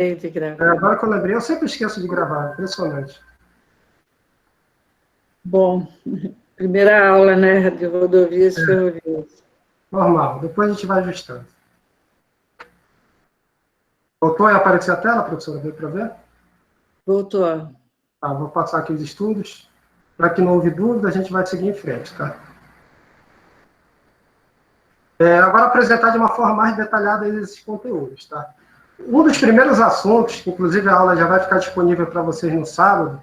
De gravar. Agora que eu lembrei, eu sempre esqueço de gravar, impressionante. Bom, primeira aula, né, de rodovias e ferrovias. Normal, depois a gente vai ajustando. Voltou a aparecer a tela, professora? Deu para ver? Voltou. Tá, vou passar aqui os estudos. Para que não houve dúvida, a gente vai seguir em frente, tá? Agora apresentar de uma forma mais detalhada esses conteúdos, tá? Um dos primeiros assuntos, que inclusive a aula já vai ficar disponível para vocês no sábado,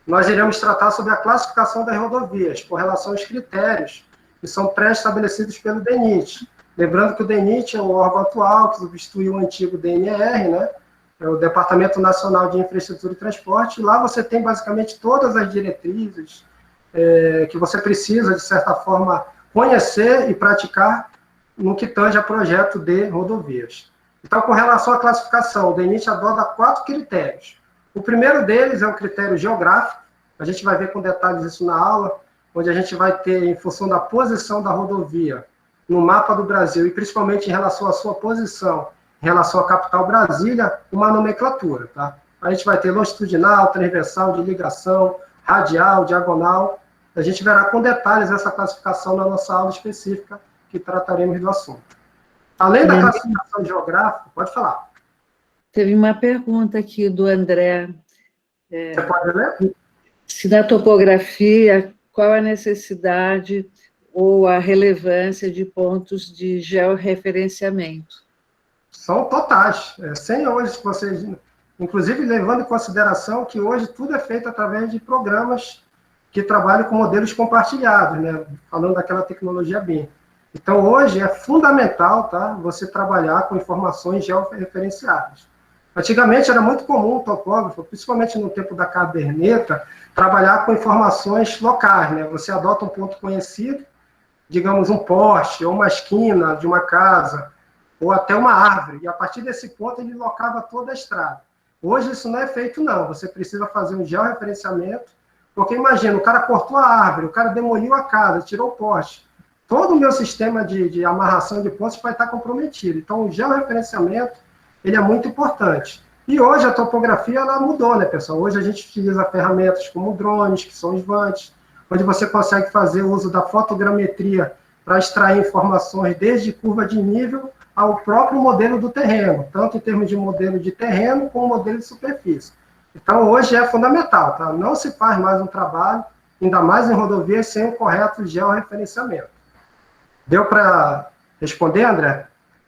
nós iremos tratar sobre a classificação das rodovias, com relação aos critérios que são pré-estabelecidos pelo DENIT. Lembrando que o DENIT é o órgão atual que substituiu o antigo DNR, né? É o Departamento Nacional de Infraestrutura e Transporte, e lá você tem basicamente todas as diretrizes que você precisa, de certa forma, conhecer e praticar no que tange a projeto de rodovias. Então, com relação à classificação, o DENIT adota 4 critérios. O primeiro deles é o critério geográfico, a gente vai ver com detalhes isso na aula, onde a gente vai ter, em função da posição da rodovia no mapa do Brasil, e principalmente em relação à sua posição, em relação à capital Brasília, uma nomenclatura, tá? A gente vai ter longitudinal, transversal, de ligação, radial, diagonal. A gente verá com detalhes essa classificação na nossa aula específica, que trataremos do assunto. Além da classificação geográfica, pode falar. Teve uma pergunta aqui do André. Você pode ler? Se na topografia, qual a necessidade ou a relevância de pontos de georreferenciamento? São totais. Sem hoje, vocês, inclusive levando em consideração que hoje tudo é feito através de programas que trabalham com modelos compartilhados, né? Falando daquela tecnologia BIM. Então, hoje é fundamental, tá, você trabalhar com informações georreferenciadas. Antigamente era muito comum o topógrafo, principalmente no tempo da caderneta, trabalhar com informações locais, né? Você adota um ponto conhecido, digamos um poste ou uma esquina de uma casa, ou até uma árvore, e a partir desse ponto ele locava toda a estrada. Hoje isso não é feito, não. Você precisa fazer um georreferenciamento, porque imagina, o cara cortou a árvore, o cara demoliu a casa, tirou o poste. Todo o meu sistema de amarração de pontos vai estar comprometido. Então, o georreferenciamento, ele é muito importante. E hoje a topografia, ela mudou, né, pessoal? Hoje a gente utiliza ferramentas como drones, que são os VANTs, onde você consegue fazer uso da fotogrametria para extrair informações desde curva de nível ao próprio modelo do terreno, tanto em termos de modelo de terreno como modelo de superfície. Então, hoje é fundamental, tá? Não se faz mais um trabalho, ainda mais em rodovias, sem o correto georreferenciamento. Deu para responder, André?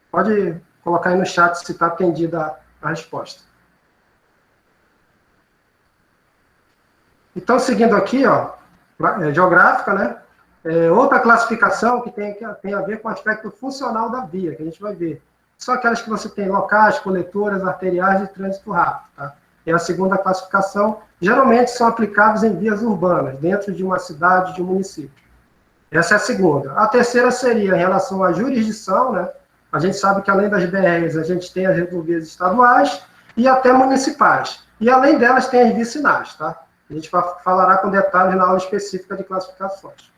Pode colocar aí no chat se está atendida a resposta. Então, seguindo aqui, ó, geográfica, né? Outra classificação que tem a ver com o aspecto funcional da via, que a gente vai ver. São aquelas que você tem locais, coletoras, arteriais de trânsito rápido, tá? É a segunda classificação. Geralmente são aplicáveis em vias urbanas, dentro de uma cidade, de um município. Essa é a segunda. A terceira seria em relação à jurisdição, né? A gente sabe que além das BRs, a gente tem as rodovias estaduais e até municipais. E além delas tem as vicinais, tá? A gente falará com detalhes na aula específica de classificações.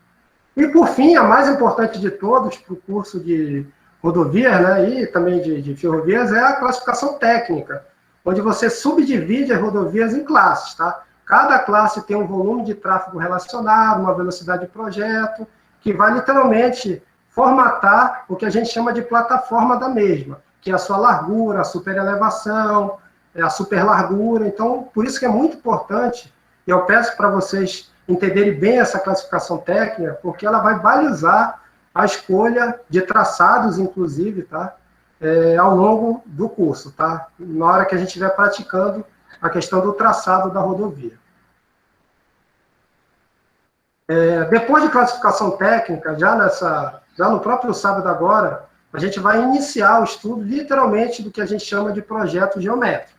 E por fim, a mais importante de todos para o curso de rodovias, né, e também de ferrovias, é a classificação técnica, onde você subdivide as rodovias em classes, tá? Cada classe tem um volume de tráfego relacionado, uma velocidade de projeto, que vai literalmente formatar o que a gente chama de plataforma da mesma, que é a sua largura, a superelevação, a superlargura. Então, por isso que é muito importante, e eu peço para vocês entenderem bem essa classificação técnica, porque ela vai balizar a escolha de traçados, inclusive, tá? Ao longo do curso, tá? Na hora que a gente estiver praticando a questão do traçado da rodovia. Depois de classificação técnica, já no próprio sábado agora, a gente vai iniciar o estudo, literalmente, do que a gente chama de projeto geométrico,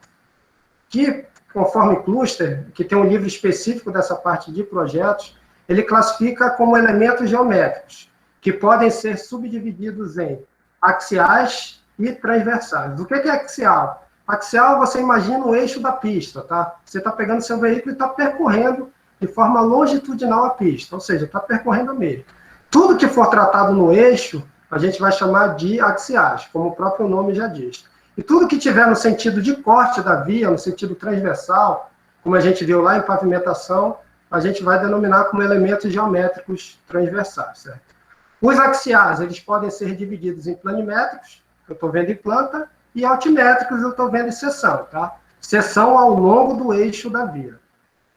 que, conforme cluster, que tem um livro específico dessa parte de projetos, ele classifica como elementos geométricos, que podem ser subdivididos em axiais e transversais. O que é axial? Axial, você imagina o eixo da pista, tá? Você está pegando seu veículo e está percorrendo de forma longitudinal a pista, ou seja, está percorrendo mesmo. Tudo que for tratado no eixo, a gente vai chamar de axiais, como o próprio nome já diz. E tudo que tiver no sentido de corte da via, no sentido transversal, como a gente viu lá em pavimentação, a gente vai denominar como elementos geométricos transversais, certo? Os axiais, eles podem ser divididos em planimétricos, que eu estou vendo em planta, e altimétricos, eu estou vendo em seção, tá? Seção ao longo do eixo da via.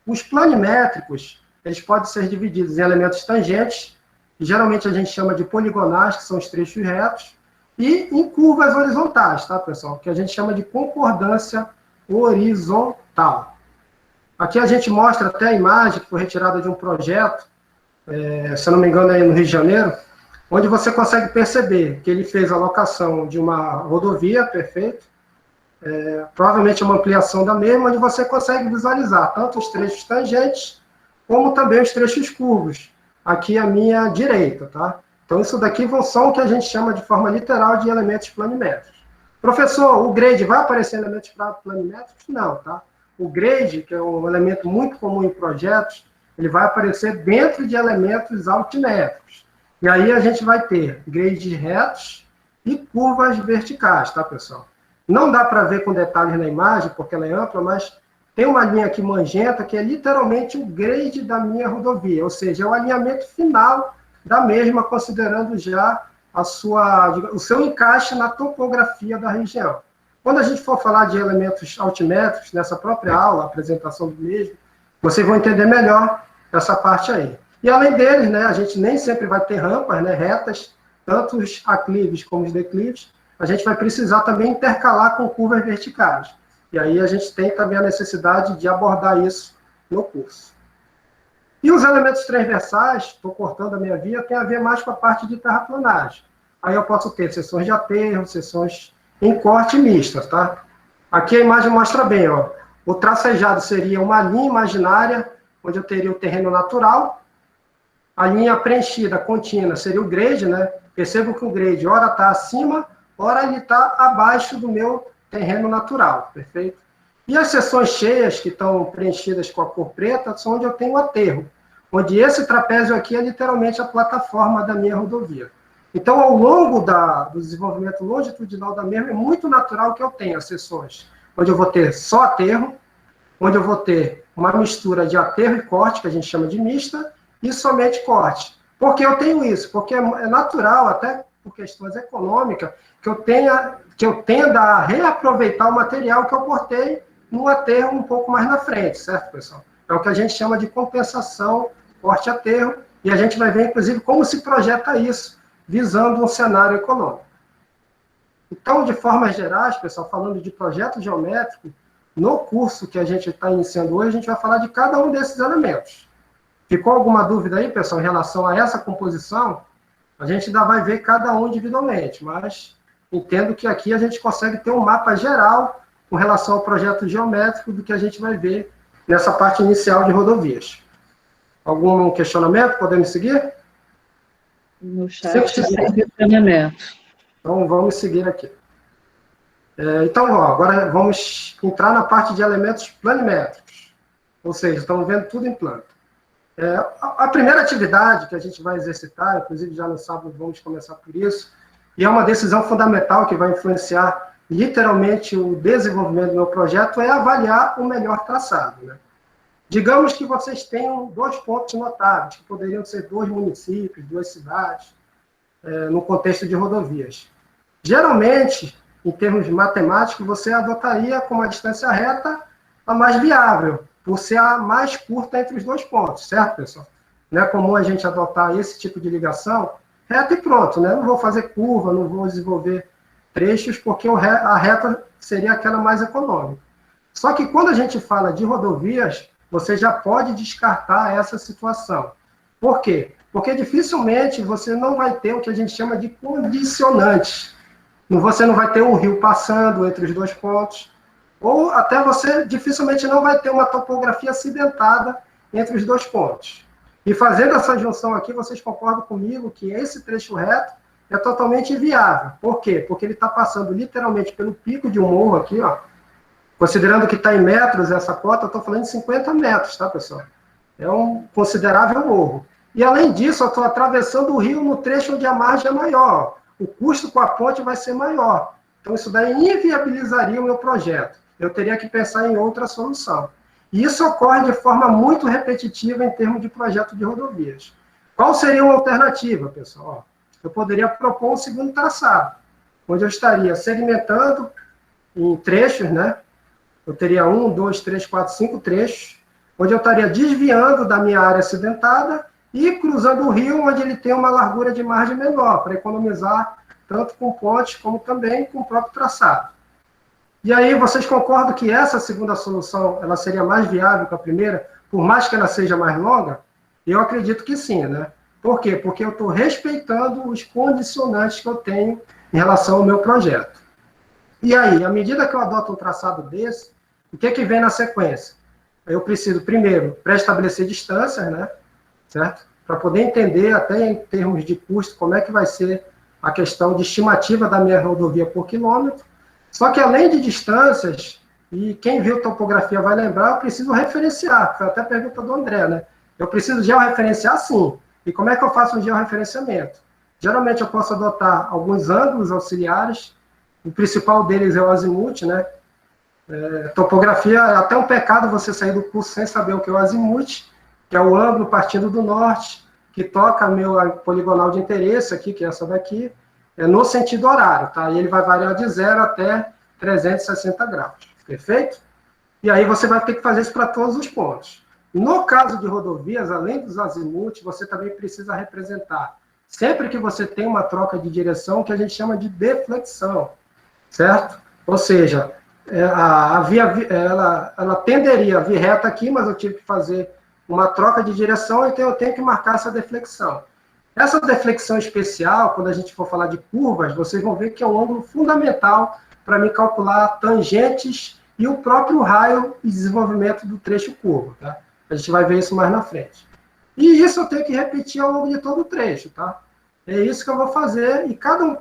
Os planimétricos, eles podem ser divididos em elementos tangentes, que geralmente a gente chama de poligonais, que são os trechos retos, e em curvas horizontais, tá, pessoal? Que a gente chama de concordância horizontal. Aqui a gente mostra até a imagem que foi retirada de um projeto, se eu não me engano, aí no Rio de Janeiro, onde você consegue perceber que ele fez a locação de uma rodovia, perfeito, provavelmente uma ampliação da mesma, onde você consegue visualizar tanto os trechos tangentes, como também os trechos curvos, aqui à minha direita, tá? Então, isso daqui são o que a gente chama de forma literal de elementos planimétricos. Professor, o grade vai aparecer em elementos planimétricos? Não, tá? O grade, que é um elemento muito comum em projetos, ele vai aparecer dentro de elementos altimétricos. E aí a gente vai ter grades retos e curvas verticais, tá, pessoal? Não dá para ver com detalhes na imagem, porque ela é ampla, mas tem uma linha aqui magenta, que é literalmente o grade da minha rodovia, ou seja, é o alinhamento final da mesma, considerando já o seu encaixe na topografia da região. Quando a gente for falar de elementos altimétricos, nessa própria aula, a apresentação do mesmo, vocês vão entender melhor essa parte aí. E além deles, né, a gente nem sempre vai ter rampas, né, retas, tanto os aclives como os declives, a gente vai precisar também intercalar com curvas verticais. E aí a gente tem também a necessidade de abordar isso no curso. E os elementos transversais, estou cortando a minha via, tem a ver mais com a parte de terraplanagem. Aí eu posso ter seções de aterro, seções em corte mistas, tá? Aqui a imagem mostra bem, ó. O tracejado seria uma linha imaginária, onde eu teria o terreno natural. A linha preenchida, contínua, seria o grade, né? Percebo que o grade, ora está acima, ora ele está abaixo do meu terreno natural, perfeito? E as seções cheias, que estão preenchidas com a cor preta, são onde eu tenho o aterro, onde esse trapézio aqui é literalmente a plataforma da minha rodovia. Então, ao longo do desenvolvimento longitudinal da mesma, é muito natural que eu tenha seções onde eu vou ter só aterro, onde eu vou ter uma mistura de aterro e corte, que a gente chama de mista, e somente corte. Por que eu tenho isso? Porque é natural, até por questões econômicas, que eu tenda a reaproveitar o material que eu cortei no aterro um pouco mais na frente, certo, pessoal? É o que a gente chama de compensação corte-aterro, e a gente vai ver, inclusive, como se projeta isso, visando um cenário econômico. Então, de formas gerais, pessoal, falando de projeto geométrico, no curso que a gente está iniciando hoje, a gente vai falar de cada um desses elementos. Ficou alguma dúvida aí, pessoal, em relação a essa composição? A gente ainda vai ver cada um individualmente, mas entendo que aqui a gente consegue ter um mapa geral com relação ao projeto geométrico do que a gente vai ver nessa parte inicial de rodovias. Algum questionamento? Podemos seguir? No chat, sem questionamento. Então, vamos seguir aqui. Então, agora vamos entrar na parte de elementos planimétricos. Ou seja, estamos vendo tudo em planta. A primeira atividade que a gente vai exercitar, inclusive já no sábado vamos começar por isso, e é uma decisão fundamental que vai influenciar literalmente o desenvolvimento do meu projeto, é avaliar o melhor traçado, né? Digamos que vocês tenham 2 pontos notáveis, que poderiam ser 2 municípios, 2 cidades, no contexto de rodovias. Geralmente, em termos matemáticos, você adotaria como a distância reta a mais viável, por ser a mais curta entre os 2 pontos, certo, pessoal? Não é comum a gente adotar esse tipo de ligação, reta e pronto, né? Não vou fazer curva, não vou desenvolver trechos, porque a reta seria aquela mais econômica. Só que quando a gente fala de rodovias, você já pode descartar essa situação. Por quê? Porque dificilmente você não vai ter o que a gente chama de condicionantes. Você não vai ter um rio passando entre os 2 pontos, ou até você dificilmente não vai ter uma topografia acidentada entre os 2 pontos. E fazendo essa junção aqui, vocês concordam comigo que esse trecho reto é totalmente inviável. Por quê? Porque ele está passando literalmente pelo pico de um morro aqui, ó. Considerando que está em metros essa cota, eu estou falando de 50 metros, tá, pessoal? É um considerável morro. E, além disso, eu estou atravessando o rio no trecho onde a margem é maior. O custo com a ponte vai ser maior. Então, isso daí inviabilizaria o meu projeto. Eu teria que pensar em outra solução. E isso ocorre de forma muito repetitiva em termos de projeto de rodovias. Qual seria uma alternativa, pessoal? Eu poderia propor um segundo traçado, onde eu estaria segmentando em trechos, né? Eu teria 1, 2, 3, 4, 5 trechos, onde eu estaria desviando da minha área acidentada e cruzando o rio, onde ele tem uma largura de margem menor, para economizar tanto com pontes como também com o próprio traçado. E aí, vocês concordam que essa segunda solução ela seria mais viável que a primeira, por mais que ela seja mais longa? Eu acredito que sim, né? Por quê? Porque eu estou respeitando os condicionantes que eu tenho em relação ao meu projeto. E aí, à medida que eu adoto um traçado desse, o que vem na sequência? Eu preciso, primeiro, pré-estabelecer distâncias, né? Certo? Para poder entender, até em termos de custo, como é que vai ser a questão de estimativa da minha rodovia por quilômetro. Só que, além de distâncias, e quem viu topografia vai lembrar, eu preciso referenciar. Foi até a pergunta do André, né? Eu preciso georreferenciar, sim. E como é que eu faço um georreferenciamento? Geralmente, eu posso adotar alguns ângulos auxiliares. O principal deles é o azimuth, né? Topografia, é até um pecado você sair do curso sem saber o que é o azimuth, que é o ângulo partindo do norte, que toca meu poligonal de interesse aqui, que é essa daqui, no sentido horário, tá? E ele vai variar de 0 até 360 graus, perfeito? E aí você vai ter que fazer isso para todos os pontos. No caso de rodovias, além dos azimuth, você também precisa representar, sempre que você tem uma troca de direção, que a gente chama de deflexão, certo? Ou seja, a via, ela tenderia a vir reta aqui, mas eu tive que fazer uma troca de direção, então eu tenho que marcar essa deflexão. Essa deflexão especial, quando a gente for falar de curvas, vocês vão ver que é um ângulo fundamental para me calcular tangentes e o próprio raio e desenvolvimento do trecho curvo, tá? A gente vai ver isso mais na frente. E isso eu tenho que repetir ao longo de todo o trecho, tá? É isso que eu vou fazer, e cada um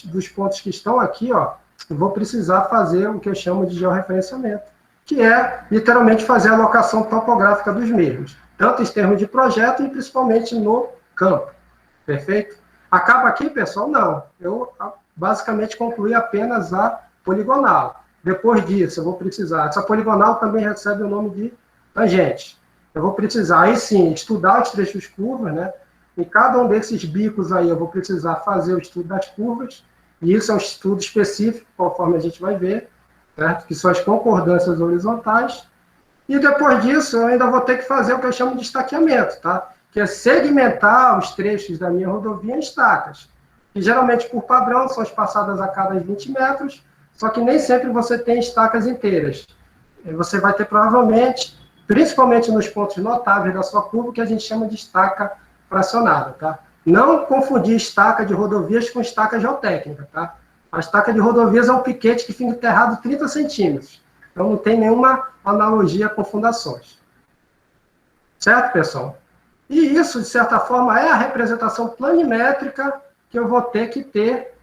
dos pontos que estão aqui, ó, eu vou precisar fazer o que eu chamo de georreferenciamento, que é, literalmente, fazer a alocação topográfica dos mesmos, tanto em termos de projeto e principalmente no campo. Perfeito? Acaba aqui, pessoal? Não. Eu, basicamente, concluí apenas a poligonal. Depois disso, eu vou precisar... Essa poligonal também recebe o nome de tangente. Eu vou precisar, aí sim, estudar os trechos curvos, né? Em cada um desses bicos aí, eu vou precisar fazer o estudo das curvas, e isso é um estudo específico, conforme a gente vai ver, certo? Que são as concordâncias horizontais. E depois disso, eu ainda vou ter que fazer o que eu chamo de estaqueamento, tá? Que é segmentar os trechos da minha rodovia em estacas, que geralmente, por padrão, são espaçadas a cada 20 metros, só que nem sempre você tem estacas inteiras. Você vai ter, provavelmente, principalmente nos pontos notáveis da sua curva, que a gente chama de estaca fracionada, tá? Não confundir estaca de rodovias com estaca geotécnica, tá? A estaca de rodovias é um piquete que fica enterrado 30 centímetros. Então, não tem nenhuma analogia com fundações. Certo, pessoal? E isso, de certa forma, é a representação planimétrica que eu vou ter que ter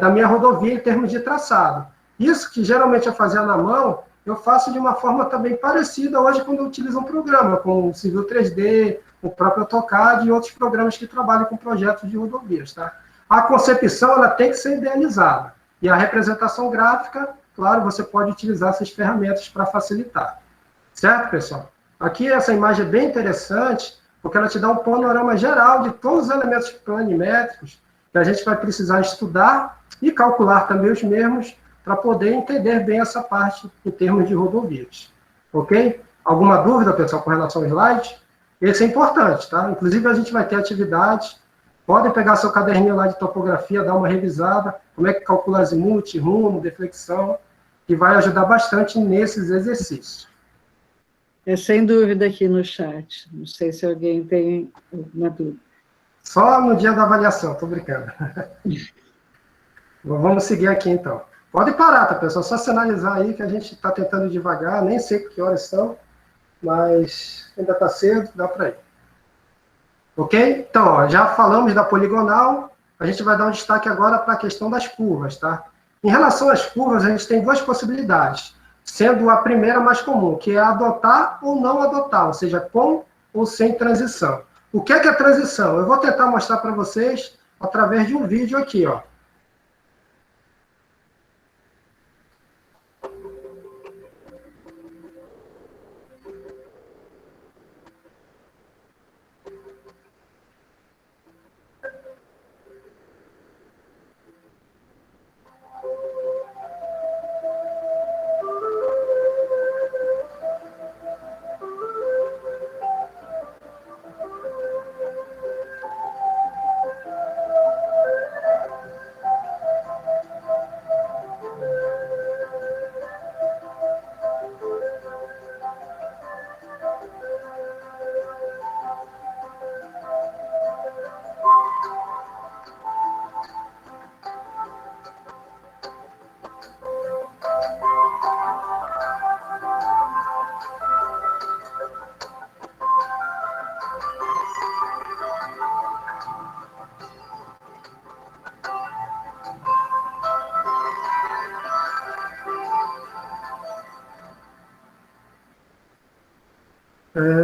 da minha rodovia em termos de traçado. Isso que geralmente eu fazia na mão, eu faço de uma forma também parecida hoje quando eu utilizo um programa, como o Civil 3D, o próprio AutoCAD e outros programas que trabalham com projetos de rodovias, tá? A concepção, ela tem que ser idealizada. E a representação gráfica, claro, você pode utilizar essas ferramentas para facilitar. Certo, pessoal? Aqui essa imagem é bem interessante, porque ela te dá um panorama geral de todos os elementos planimétricos que a gente vai precisar estudar e calcular também os mesmos para poder entender bem essa parte em termos de rodovias. Ok? Alguma dúvida, pessoal, com relação ao slide? Esse é importante, tá? Inclusive, a gente vai ter atividades. Podem pegar seu caderninho lá de topografia, dar uma revisada, como é que calcula azimuth, rumo, deflexão, que vai ajudar bastante nesses exercícios. Sem dúvida aqui no chat. Não sei se alguém tem alguma dúvida. Só no dia da avaliação, estou brincando. Vamos seguir aqui, então. Pode parar, tá, pessoal? Só sinalizar aí que a gente está tentando devagar, nem sei que horas são, mas ainda está cedo, dá para ir. Ok? Então, ó, já falamos da poligonal, a gente vai dar um destaque agora para a questão das curvas, tá? Em relação às curvas, a gente tem duas possibilidades, sendo a primeira mais comum, que é adotar ou não adotar, ou seja, com ou sem transição. O que é transição? Eu vou tentar mostrar para vocês através de um vídeo aqui, ó.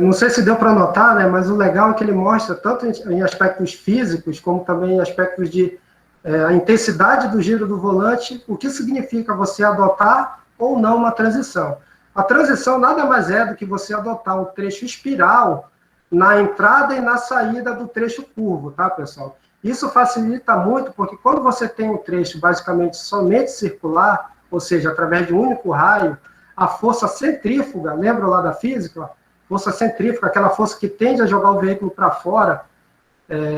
Não sei se deu para notar, né, mas o legal é que ele mostra, tanto em aspectos físicos, como também em aspectos de a intensidade do giro do volante, o que significa você adotar ou não uma transição. A transição nada mais é do que você adotar um trecho espiral na entrada e na saída do trecho curvo, tá, pessoal? Isso facilita muito, porque quando você tem um trecho basicamente somente circular, ou seja, através de um único raio, a força centrífuga, lembra lá da física? Força centrífuga, aquela força que tende a jogar o veículo para fora,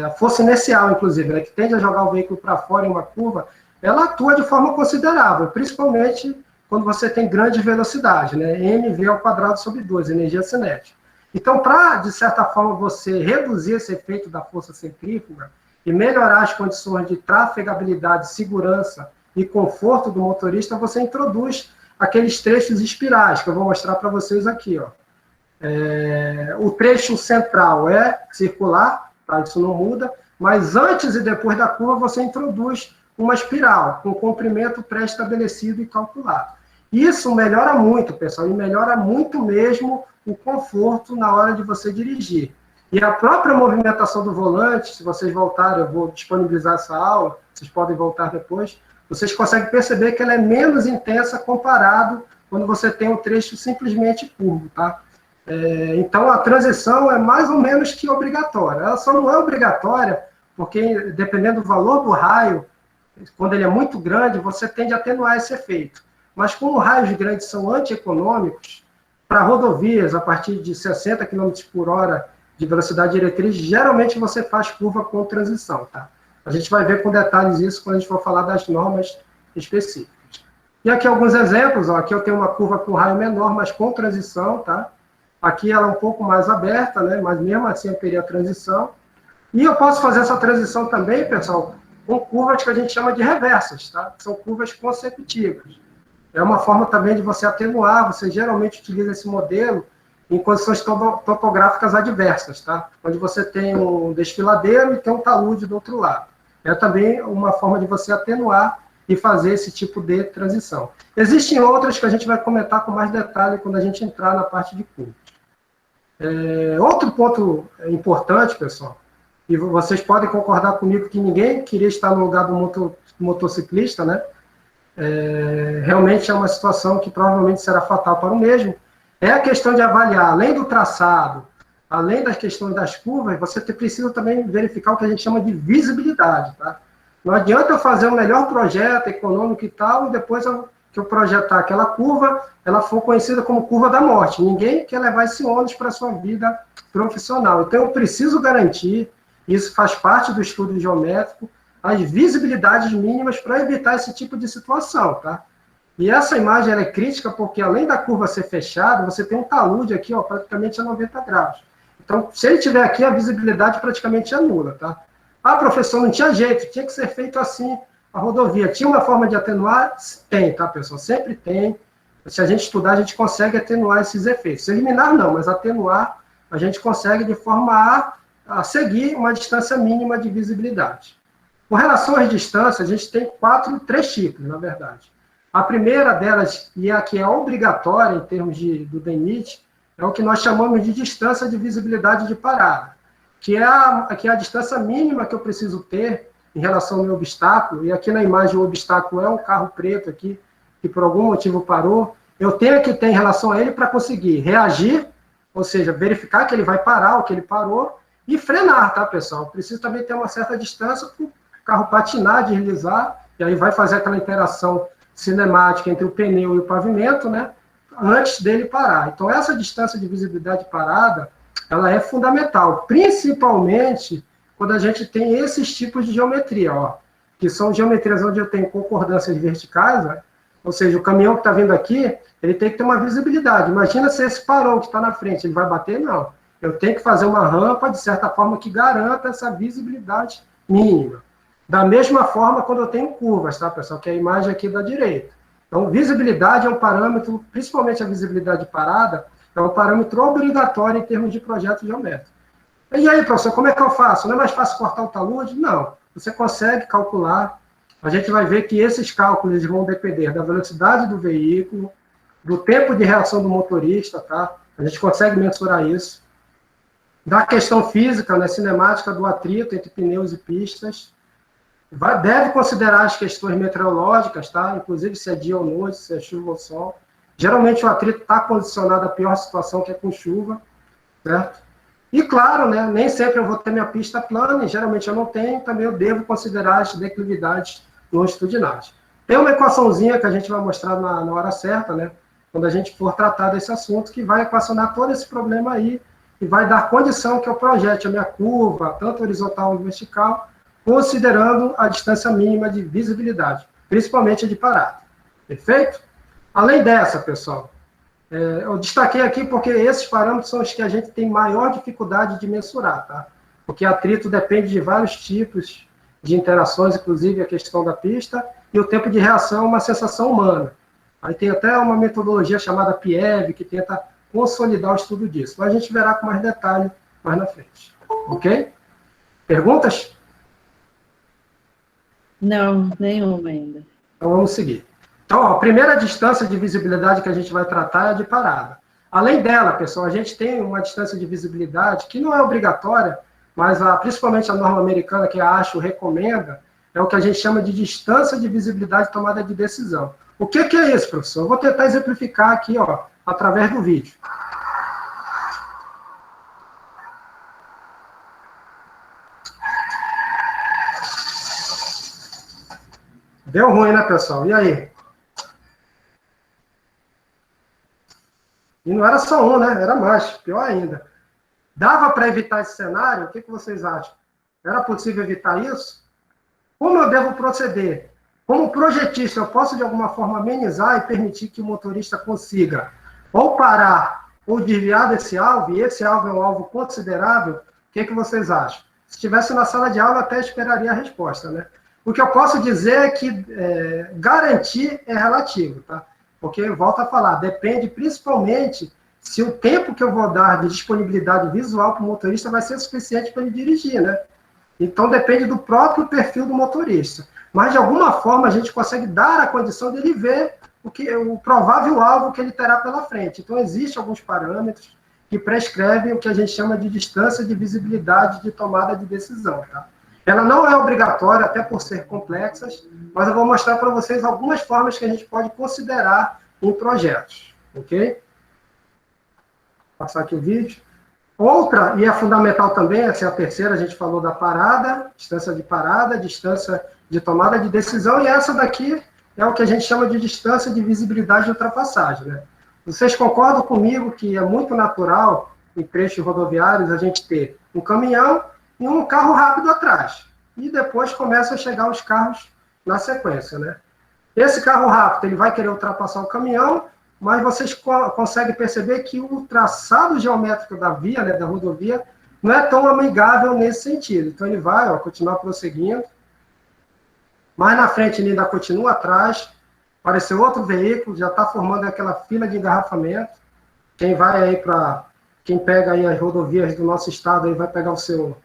a força inercial, inclusive, né, que tende a jogar o veículo para fora em uma curva, ela atua de forma considerável, principalmente quando você tem grande velocidade, né, mv²/2, energia cinética. Então, para, de certa forma, você reduzir esse efeito da força centrífuga e melhorar as condições de trafegabilidade, segurança e conforto do motorista, você introduz aqueles trechos espirais, que eu vou mostrar para vocês aqui, ó. O trecho central é circular, tá? Isso não muda, mas antes e depois da curva você introduz uma espiral, com comprimento pré-estabelecido e calculado. Isso melhora muito, pessoal, e melhora muito mesmo o conforto na hora de você dirigir. E a própria movimentação do volante, se vocês voltarem, eu vou disponibilizar essa aula, vocês podem voltar depois, vocês conseguem perceber que ela é menos intensa comparado quando você tem um trecho simplesmente curvo, tá? Então, a transição é mais ou menos que obrigatória. Ela só não é obrigatória porque, dependendo do valor do raio, quando ele é muito grande, você tende a atenuar esse efeito. Mas como raios grandes são antieconômicos, para rodovias a partir de 60 km por hora de velocidade diretriz, geralmente você faz curva com transição, tá? A gente vai ver com detalhes isso quando a gente for falar das normas específicas. E aqui alguns exemplos, ó. Aqui eu tenho uma curva com raio menor, mas com transição, tá? Aqui ela é um pouco mais aberta, né? Mas mesmo assim eu teria a transição. E eu posso fazer essa transição também, pessoal, com curvas que a gente chama de reversas, tá? São curvas consecutivas. É uma forma também de você atenuar, você geralmente utiliza esse modelo em condições topográficas adversas, tá? Onde você tem um desfiladeiro e tem um talude do outro lado. É também uma forma de você atenuar e fazer esse tipo de transição. Existem outras que a gente vai comentar com mais detalhe quando a gente entrar na parte de curvas. Outro ponto importante, pessoal, e vocês podem concordar comigo que ninguém queria estar no lugar do motociclista, né? Realmente é uma situação que provavelmente será fatal para o mesmo. É a questão de avaliar, além do traçado, além das questões das curvas, você precisa também verificar o que a gente chama de visibilidade, tá? Não adianta eu fazer um melhor projeto econômico e tal, e depois que eu projetar aquela curva, ela for conhecida como curva da morte. Ninguém quer levar esse ônus para a sua vida profissional. Então, eu preciso garantir, isso faz parte do estudo geométrico, as visibilidades mínimas para evitar esse tipo de situação, tá? E essa imagem ela é crítica porque, além da curva ser fechada, você tem um talude aqui, ó, praticamente a 90 graus. Então, se ele tiver aqui, a visibilidade praticamente é nula, tá? Ah, professor, não tinha jeito, tinha que ser feito assim a rodovia. Tinha uma forma de atenuar? Tem, tá, pessoal? Sempre tem. Se a gente estudar, a gente consegue atenuar esses efeitos. Eliminar, não, mas atenuar, a gente consegue de forma a seguir uma distância mínima de visibilidade. Com relação às distâncias, a gente tem três tipos, na verdade. A primeira delas, e a que é obrigatória em termos do DENIT, é o que nós chamamos de distância de visibilidade de parada, que é a distância mínima que eu preciso ter em relação ao meu obstáculo, e aqui na imagem o obstáculo é um carro preto aqui, que por algum motivo parou, eu tenho que ter em relação a ele para conseguir reagir, ou seja, verificar que ele vai parar, o que ele parou, e frenar, tá, pessoal? Preciso também ter uma certa distância para o carro patinar, deslizar, e aí vai fazer aquela interação cinemática entre o pneu e o pavimento, né, antes dele parar. Então, essa distância de visibilidade de parada, ela é fundamental, principalmente quando a gente tem esses tipos de geometria, ó, que são geometrias onde eu tenho concordâncias verticais, né, ou seja, o caminhão que está vindo aqui, ele tem que ter uma visibilidade. Imagina se esse parou que está na frente, ele vai bater? Não. Eu tenho que fazer uma rampa, de certa forma, que garanta essa visibilidade mínima. Da mesma forma, quando eu tenho curvas, tá, pessoal? Que é a imagem aqui da direita. Então, visibilidade é um parâmetro, principalmente a visibilidade de parada, é um parâmetro obrigatório em termos de projeto geométrico. E aí, professor, como é que eu faço? Não é mais fácil cortar o talude? Não. Você consegue calcular. A gente vai ver que esses cálculos vão depender da velocidade do veículo, do tempo de reação do motorista, tá? A gente consegue mensurar isso. Da questão física, né, cinemática do atrito entre pneus e pistas. Deve considerar as questões meteorológicas, tá? Inclusive se é dia ou noite, se é chuva ou sol. Geralmente o atrito está condicionado à pior situação, que é com chuva, certo? E claro, né, nem sempre eu vou ter minha pista plana, e geralmente eu não tenho, também eu devo considerar as declividades longitudinais. Tem uma equaçãozinha que a gente vai mostrar na hora certa, né, quando a gente for tratar desse assunto, que vai equacionar todo esse problema aí, e vai dar condição que eu projete a minha curva, tanto horizontal como vertical, considerando a distância mínima de visibilidade, principalmente a de parada. Perfeito? Além dessa, pessoal, eu destaquei aqui porque esses parâmetros são os que a gente tem maior dificuldade de mensurar, tá? Porque atrito depende de vários tipos de interações, inclusive a questão da pista, e o tempo de reação é uma sensação humana. Aí tem até uma metodologia chamada PIEV, que tenta consolidar o estudo disso. Mas a gente verá com mais detalhe mais na frente. Ok? Perguntas? Não, nenhuma ainda. Então vamos seguir. Então, ó, a primeira distância de visibilidade que a gente vai tratar é a de parada. Além dela, pessoal, a gente tem uma distância de visibilidade que não é obrigatória, mas principalmente a norma americana, que a AASHO recomenda, é o que a gente chama de distância de visibilidade de tomada de decisão. O que é isso, professor? Eu vou tentar exemplificar aqui, ó, através do vídeo. Deu ruim, né, pessoal? E aí? E não era só um, né? Era mais, pior ainda. Dava para evitar esse cenário? O que vocês acham? Era possível evitar isso? Como eu devo proceder? Como projetista, eu posso de alguma forma amenizar e permitir que o motorista consiga ou parar ou desviar desse alvo, e esse alvo é um alvo considerável? O que vocês acham? Se estivesse na sala de aula, até esperaria a resposta, né? O que eu posso dizer é que garantir é relativo, tá? Porque, volto a falar, depende principalmente se o tempo que eu vou dar de disponibilidade visual para o motorista vai ser suficiente para ele dirigir, né? Então, depende do próprio perfil do motorista. Mas, de alguma forma, a gente consegue dar a condição dele ver o provável alvo que ele terá pela frente. Então, existem alguns parâmetros que prescrevem o que a gente chama de distância de visibilidade de tomada de decisão, tá? Ela não é obrigatória, até por ser complexas, mas eu vou mostrar para vocês algumas formas que a gente pode considerar em projetos, ok? Vou passar aqui o vídeo. Outra, e é fundamental também, essa é a terceira, a gente falou da parada, distância de tomada de decisão, e essa daqui é o que a gente chama de distância de visibilidade de ultrapassagem, né? Vocês concordam comigo que é muito natural, em trechos rodoviários, a gente ter um caminhão e um carro rápido atrás. E depois começam a chegar os carros na sequência, né? Esse carro rápido, ele vai querer ultrapassar o caminhão, mas vocês conseguem perceber que o traçado geométrico da via, né, da rodovia, não é tão amigável nesse sentido. Então ele vai, ó, continuar prosseguindo. Mais na frente ele ainda continua atrás. Apareceu outro veículo, já está formando aquela fila de engarrafamento. Quem vai aí quem pega aí as rodovias do nosso estado, aí vai pegar o seu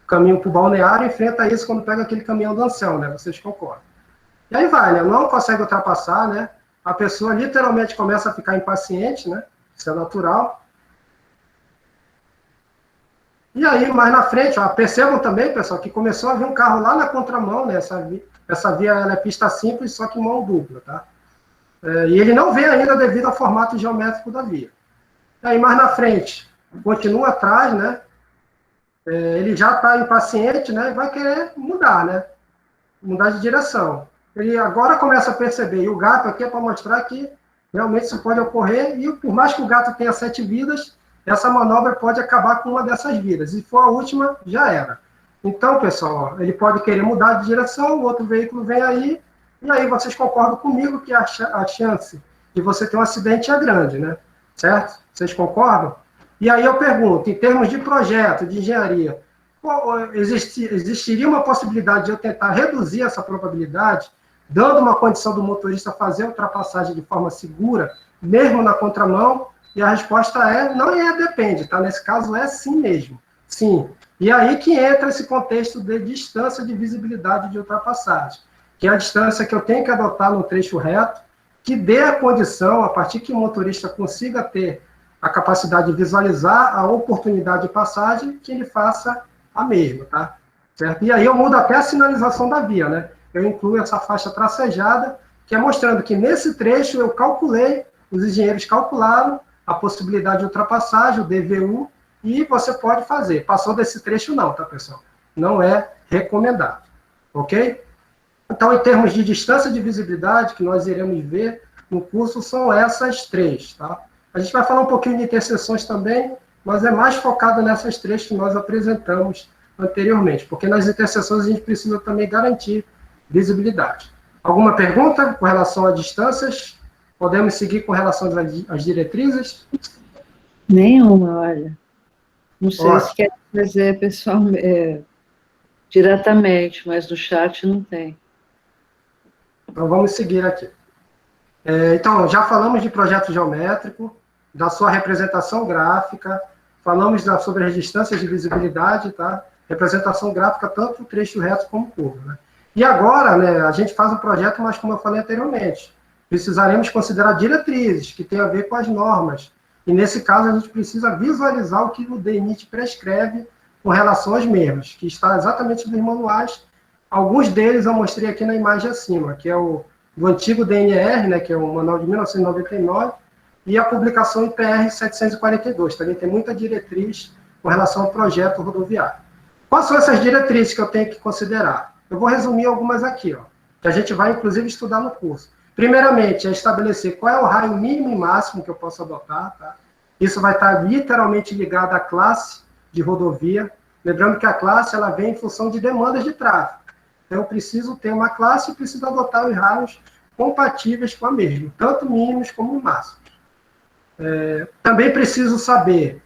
caminho para o balneário, enfrenta isso quando pega aquele caminhão do ancião, né? Vocês concordam. E aí vai, né? Não consegue ultrapassar, né? A pessoa literalmente começa a ficar impaciente, né? Isso é natural. E aí, mais na frente, ó, percebam também, pessoal, que começou a vir um carro lá na contramão, né? Essa via ela é pista simples, só que mão dupla, tá? E ele não vê ainda devido ao formato geométrico da via. E aí, mais na frente, continua atrás, né? Ele já está impaciente, né? E vai querer mudar, né? Mudar de direção. Ele agora começa a perceber, e o gato aqui é para mostrar que realmente isso pode ocorrer, e por mais que o gato tenha 7 vidas, essa manobra pode acabar com uma dessas vidas. Se for a última, já era. Então, pessoal, ó, ele pode querer mudar de direção, o outro veículo vem aí, e aí vocês concordam comigo que a chance de você ter um acidente é grande, né? Certo? Vocês concordam? E aí eu pergunto, em termos de projeto, de engenharia, existiria uma possibilidade de eu tentar reduzir essa probabilidade, dando uma condição do motorista fazer a ultrapassagem de forma segura, mesmo na contramão? E a resposta não depende, tá? Nesse caso é sim mesmo, sim. E aí que entra esse contexto de distância de visibilidade de ultrapassagem, que é a distância que eu tenho que adotar no trecho reto, que dê a condição, a partir que o motorista consiga ter a capacidade de visualizar a oportunidade de passagem, que ele faça a mesma, tá? Certo? E aí eu mudo até a sinalização da via, né? Eu incluo essa faixa tracejada, que é mostrando que nesse trecho eu calculei, os engenheiros calcularam a possibilidade de ultrapassagem, o DVU, e você pode fazer. Passou desse trecho não, tá, pessoal? Não é recomendado, ok? Então, em termos de distância de visibilidade, que nós iremos ver no curso, são essas três, tá? A gente vai falar um pouquinho de interseções também, mas é mais focado nessas três que nós apresentamos anteriormente, porque nas interseções a gente precisa também garantir visibilidade. Alguma pergunta com relação a distâncias? Podemos seguir com relação às diretrizes? Nenhuma, olha. Não sei se quer fazer pessoal, diretamente, mas no chat não tem. Então, vamos seguir aqui. Então, já falamos de projeto geométrico, da sua representação gráfica, falamos sobre as distâncias de visibilidade, tá? Representação gráfica, tanto trecho reto como curva, né? E agora, né, a gente faz um projeto, mas como eu falei anteriormente, precisaremos considerar diretrizes, que tem a ver com as normas. E nesse caso, a gente precisa visualizar o que o DENIT prescreve com relação às mesmas, que está exatamente nos manuais. Alguns deles eu mostrei aqui na imagem acima, que é o do antigo DNR, né, que é o manual de 1999, e a publicação IPR 742. Também tem muita diretriz com relação ao projeto rodoviário. Quais são essas diretrizes que eu tenho que considerar? Eu vou resumir algumas aqui, ó, que a gente vai, inclusive, estudar no curso. Primeiramente, é estabelecer qual é o raio mínimo e máximo que eu posso adotar. Tá? Isso vai estar literalmente ligado à classe de rodovia. Lembrando que a classe ela vem em função de demandas de tráfego. Então, eu preciso ter uma classe e preciso adotar os raios compatíveis com a mesma, tanto mínimos como máximos. Também preciso saber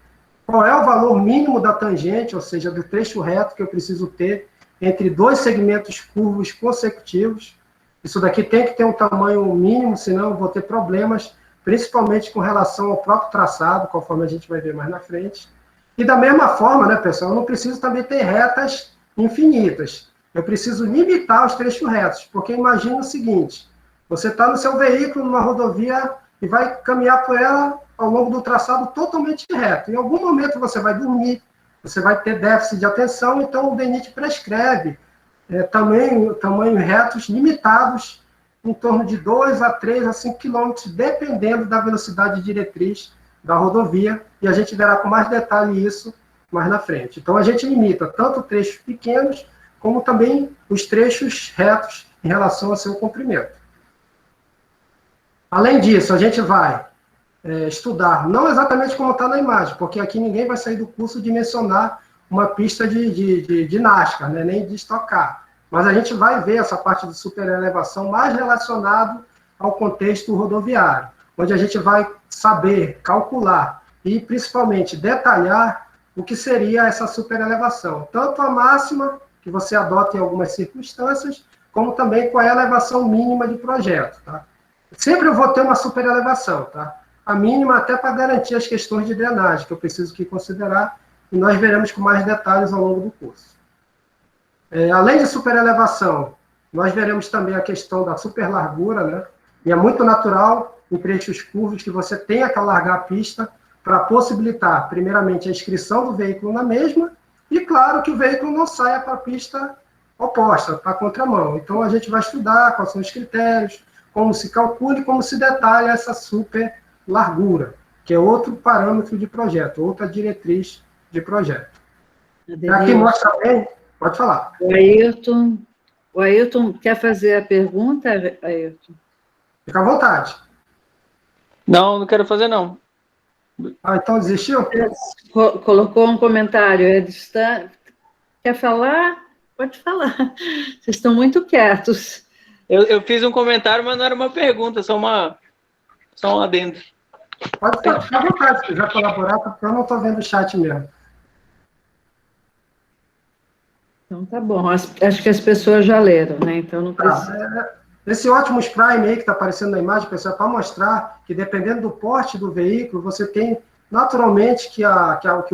qual é o valor mínimo da tangente, ou seja, do trecho reto que eu preciso ter entre dois segmentos curvos consecutivos. Isso daqui tem que ter um tamanho mínimo, senão eu vou ter problemas, principalmente com relação ao próprio traçado, conforme a gente vai ver mais na frente. E da mesma forma, né, pessoal, eu não preciso também ter retas infinitas. Eu preciso limitar os trechos retos, porque imagina o seguinte, você está no seu veículo, numa rodovia, e vai caminhar por ela ao longo do traçado totalmente reto. Em algum momento você vai dormir, você vai ter déficit de atenção, então o DENIT prescreve tamanho retos limitados em torno de 2 a 3 a 5 km, dependendo da velocidade diretriz da rodovia, e a gente verá com mais detalhe isso mais na frente. Então, a gente limita tanto trechos pequenos, como também os trechos retos em relação ao seu comprimento. Além disso, a gente vai estudar, não exatamente como está na imagem, porque aqui ninguém vai sair do curso de mencionar uma pista de NASCAR, né, nem de Stock Car. Mas a gente vai ver essa parte de superelevação mais relacionado ao contexto rodoviário, onde a gente vai saber calcular e, principalmente, detalhar o que seria essa superelevação. Tanto a máxima, que você adota em algumas circunstâncias, como também qual é a elevação mínima de projeto. Tá? Sempre eu vou ter uma superelevação, tá? A mínima até para garantir as questões de drenagem, que eu preciso que considerar, e nós veremos com mais detalhes ao longo do curso. Além de superelevação, nós veremos também a questão da superlargura, né? E é muito natural, em trechos curvos, que você tenha que alargar a pista para possibilitar, primeiramente, a inscrição do veículo na mesma, e claro que o veículo não saia para a pista oposta, para a contramão. Então, a gente vai estudar quais são os critérios, como se calcula e como se detalha essa superlargura, que é outro parâmetro de projeto, outra diretriz de projeto. Aqui mostra bem, pode falar. O Ailton quer fazer a pergunta, Ailton? Fica à vontade. Não quero fazer, não. Então desistiu? Colocou um comentário, quer falar? Pode falar. Vocês estão muito quietos. Eu fiz um comentário, mas não era uma pergunta, só um adendo. Pode ficar à vontade, se quiser colaborar, porque eu não estou vendo o chat mesmo. Então tá bom, acho que as pessoas já leram, né? Então não precisa. Esse Optimus Prime aí que está aparecendo na imagem, pessoal, é para mostrar que dependendo do porte do veículo, você tem naturalmente que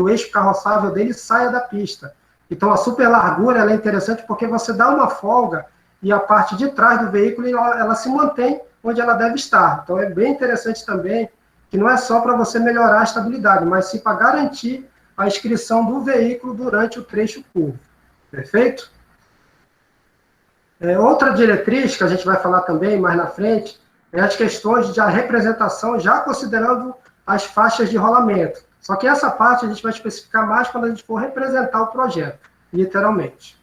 o eixo carroçável dele saia da pista. Então a super largura ela é interessante porque você dá uma folga e a parte de trás do veículo ela se mantém onde ela deve estar. Então é bem interessante também que não é só para você melhorar a estabilidade, mas sim para garantir a inscrição do veículo durante o trecho curvo. Perfeito? Outra diretriz que a gente vai falar também mais na frente é as questões de representação, já considerando as faixas de rolamento. Só que essa parte a gente vai especificar mais quando a gente for representar o projeto, literalmente.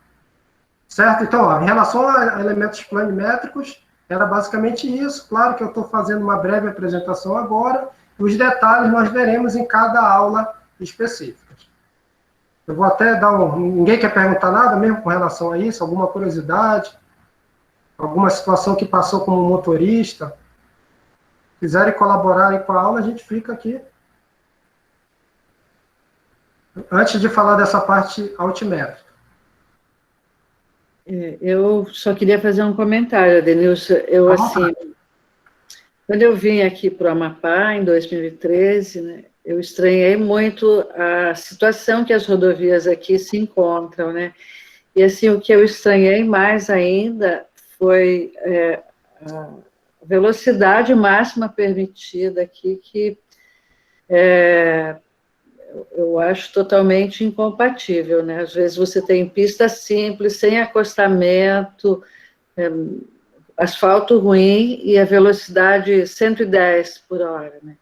Certo? Então, ó, em relação a elementos planimétricos, era basicamente isso. Claro que eu estou fazendo uma breve apresentação agora. Os detalhes nós veremos em cada aula específica. Eu vou até dar Ninguém quer perguntar nada mesmo com relação a isso? Alguma curiosidade? Alguma situação que passou como motorista? Quiserem colaborar aí com a aula, a gente fica aqui. Antes de falar dessa parte altimétrica. Eu só queria fazer um comentário, Adenilson. Quando eu vim aqui para o Amapá, em 2013, né, eu estranhei muito a situação que as rodovias aqui se encontram, né? E, assim, o que eu estranhei mais ainda foi a velocidade máxima permitida aqui, que eu acho totalmente incompatível, né? Às vezes você tem pista simples, sem acostamento, asfalto ruim e a velocidade 110 por hora, né?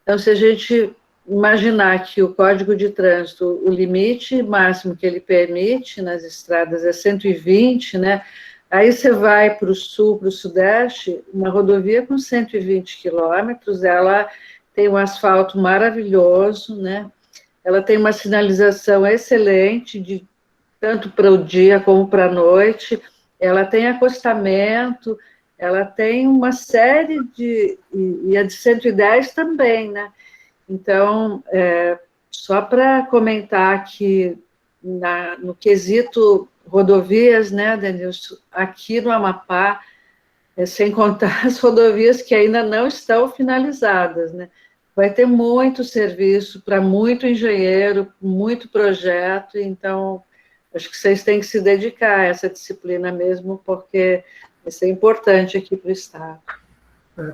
Então, se a gente imaginar que o Código de Trânsito, o limite máximo que ele permite nas estradas é 120, né? Aí você vai para o sul, para o sudeste, uma rodovia com 120 quilômetros, ela tem um asfalto maravilhoso, né? Ela tem uma sinalização excelente, tanto para o dia como para a noite, ela tem acostamento, ela tem uma série e a de 110 também, né? Então, só para comentar que no quesito rodovias, né, Denilson, aqui no Amapá, sem contar as rodovias que ainda não estão finalizadas, né? Vai ter muito serviço para muito engenheiro, muito projeto, então acho que vocês têm que se dedicar a essa disciplina mesmo, porque isso é importante aqui para o Estado.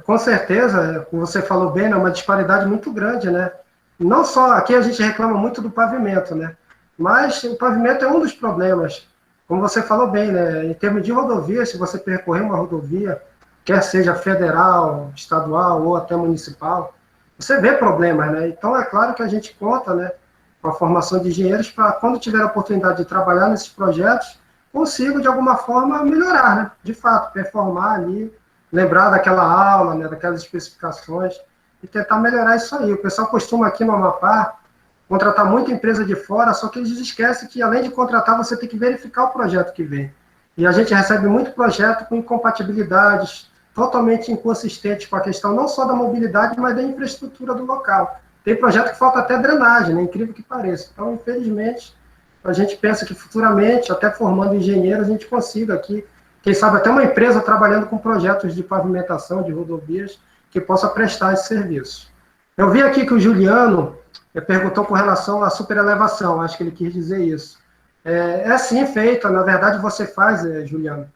Com certeza, como você falou bem, é uma disparidade muito grande, né? Não só, aqui a gente reclama muito do pavimento, né? Mas o pavimento é um dos problemas. Como você falou bem, né? Em termos de rodovia, se você percorrer uma rodovia, quer seja federal, estadual ou até municipal, você vê problemas, né? Então, é claro que a gente conta, né, com a formação de engenheiros para, quando tiver a oportunidade de trabalhar nesses projetos, consigo, de alguma forma, melhorar, né? De fato, performar ali, lembrar daquela aula, né, daquelas especificações, e tentar melhorar isso aí. O pessoal costuma aqui no Amapá contratar muita empresa de fora, só que eles esquecem que, além de contratar, você tem que verificar o projeto que vem. E a gente recebe muito projeto com incompatibilidades, totalmente inconsistentes com a questão não só da mobilidade, mas da infraestrutura do local. Tem projeto que falta até drenagem, né? Incrível que pareça. Então, infelizmente, a gente pensa que futuramente, até formando engenheiros, a gente consiga aqui, quem sabe até uma empresa trabalhando com projetos de pavimentação de rodovias que possa prestar esse serviço. Eu vi aqui que o Juliano perguntou com relação à superelevação, acho que ele quis dizer isso. É assim feita, na verdade você faz, Juliano,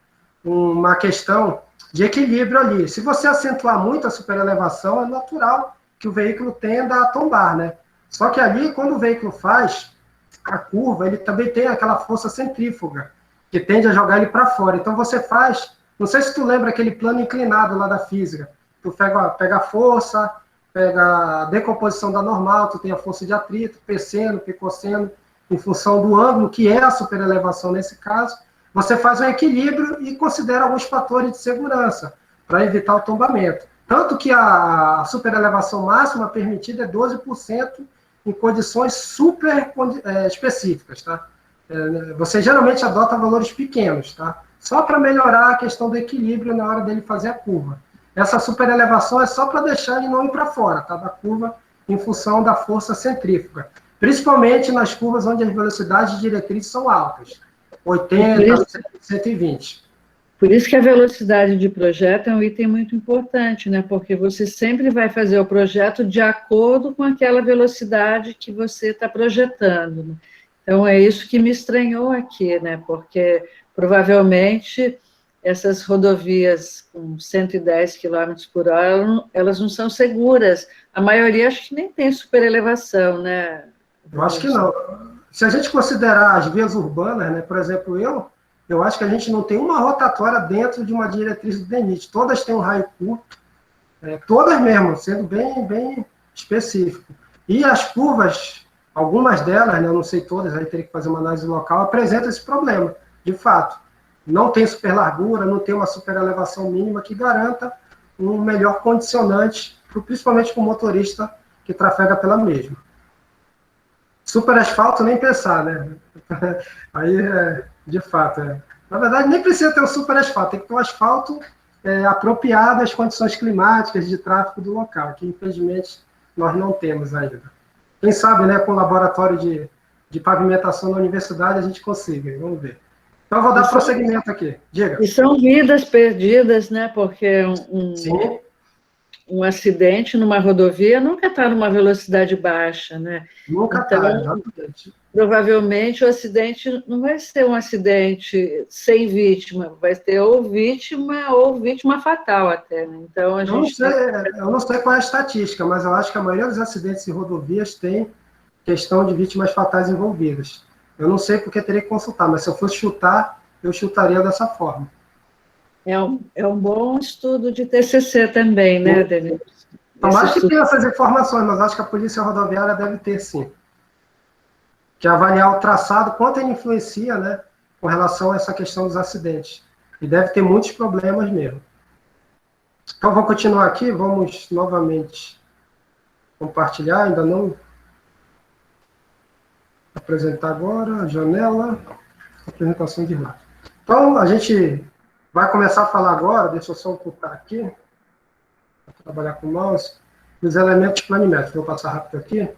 uma questão de equilíbrio ali. Se você acentuar muito a superelevação, é natural que o veículo tenda a tombar, né? Só que ali, quando o veículo faz a curva, ele também tem aquela força centrífuga, que tende a jogar ele para fora. Então você faz, não sei se tu lembra aquele plano inclinado lá da física, tu pega a força, pega a decomposição da normal, tu tem a força de atrito, P-seno, P-cosseno, em função do ângulo, que é a superelevação nesse caso, você faz um equilíbrio e considera alguns fatores de segurança para evitar o tombamento. Tanto que a superelevação máxima permitida é 12% em condições super específicas, tá? Você geralmente adota valores pequenos, tá? Só para melhorar a questão do equilíbrio na hora dele fazer a curva. Essa superelevação é só para deixar ele não ir para fora, tá? Da curva, em função da força centrífuga. Principalmente nas curvas onde as velocidades de diretriz são altas. 80, 120. Por isso que a velocidade de projeto é um item muito importante, né? Porque você sempre vai fazer o projeto de acordo com aquela velocidade que você está projetando, né? Então, é isso que me estranhou aqui, né? Porque, provavelmente, essas rodovias com 110 km por hora, elas não são seguras. A maioria acho que nem tem superelevação, né? Eu acho que não. Se a gente considerar as vias urbanas, né, por exemplo, eu acho que a gente não tem uma rotatória dentro de uma diretriz do DENIT. Todas têm um raio curto, todas mesmo, sendo bem específico. E as curvas, algumas delas, né, eu não sei todas, aí teria que fazer uma análise local, apresentam esse problema, de fato. Não tem super largura, não tem uma super elevação mínima que garanta um melhor condicionante, principalmente para o motorista que trafega pela mesma. Super asfalto, nem pensar, né? Aí, de fato, Na verdade, nem precisa ter um super asfalto, tem que ter um asfalto apropriado às condições climáticas de tráfego do local, que infelizmente nós não temos ainda. Quem sabe, né, com o laboratório de pavimentação da universidade, a gente consiga, vamos ver. Então, eu vou dar prosseguimento aqui. Diga. E são vidas perdidas, né? Porque um acidente numa rodovia nunca está numa velocidade baixa, né? Nunca então, está, exatamente. Provavelmente o acidente não vai ser um acidente sem vítima, vai ter ou vítima fatal até, né? Então, eu não sei qual é a estatística, mas eu acho que a maioria dos acidentes em rodovias tem questão de vítimas fatais envolvidas. Eu não sei porque teria que consultar, mas se eu fosse chutar, eu chutaria dessa forma. É um bom estudo de TCC também, né, Denise? Então, acho que tem essas informações, mas acho que a Polícia Rodoviária deve ter, sim. Que é avaliar o traçado, quanto ele influencia, né, com relação a essa questão dos acidentes. E deve ter muitos problemas mesmo. Então, vou continuar aqui, vamos novamente compartilhar, ainda não apresentar agora, janela, apresentação de imagem. Então, a gente vai começar a falar agora, deixa eu só ocultar aqui, para trabalhar com o mouse, dos elementos planimétricos. Vou passar rápido aqui.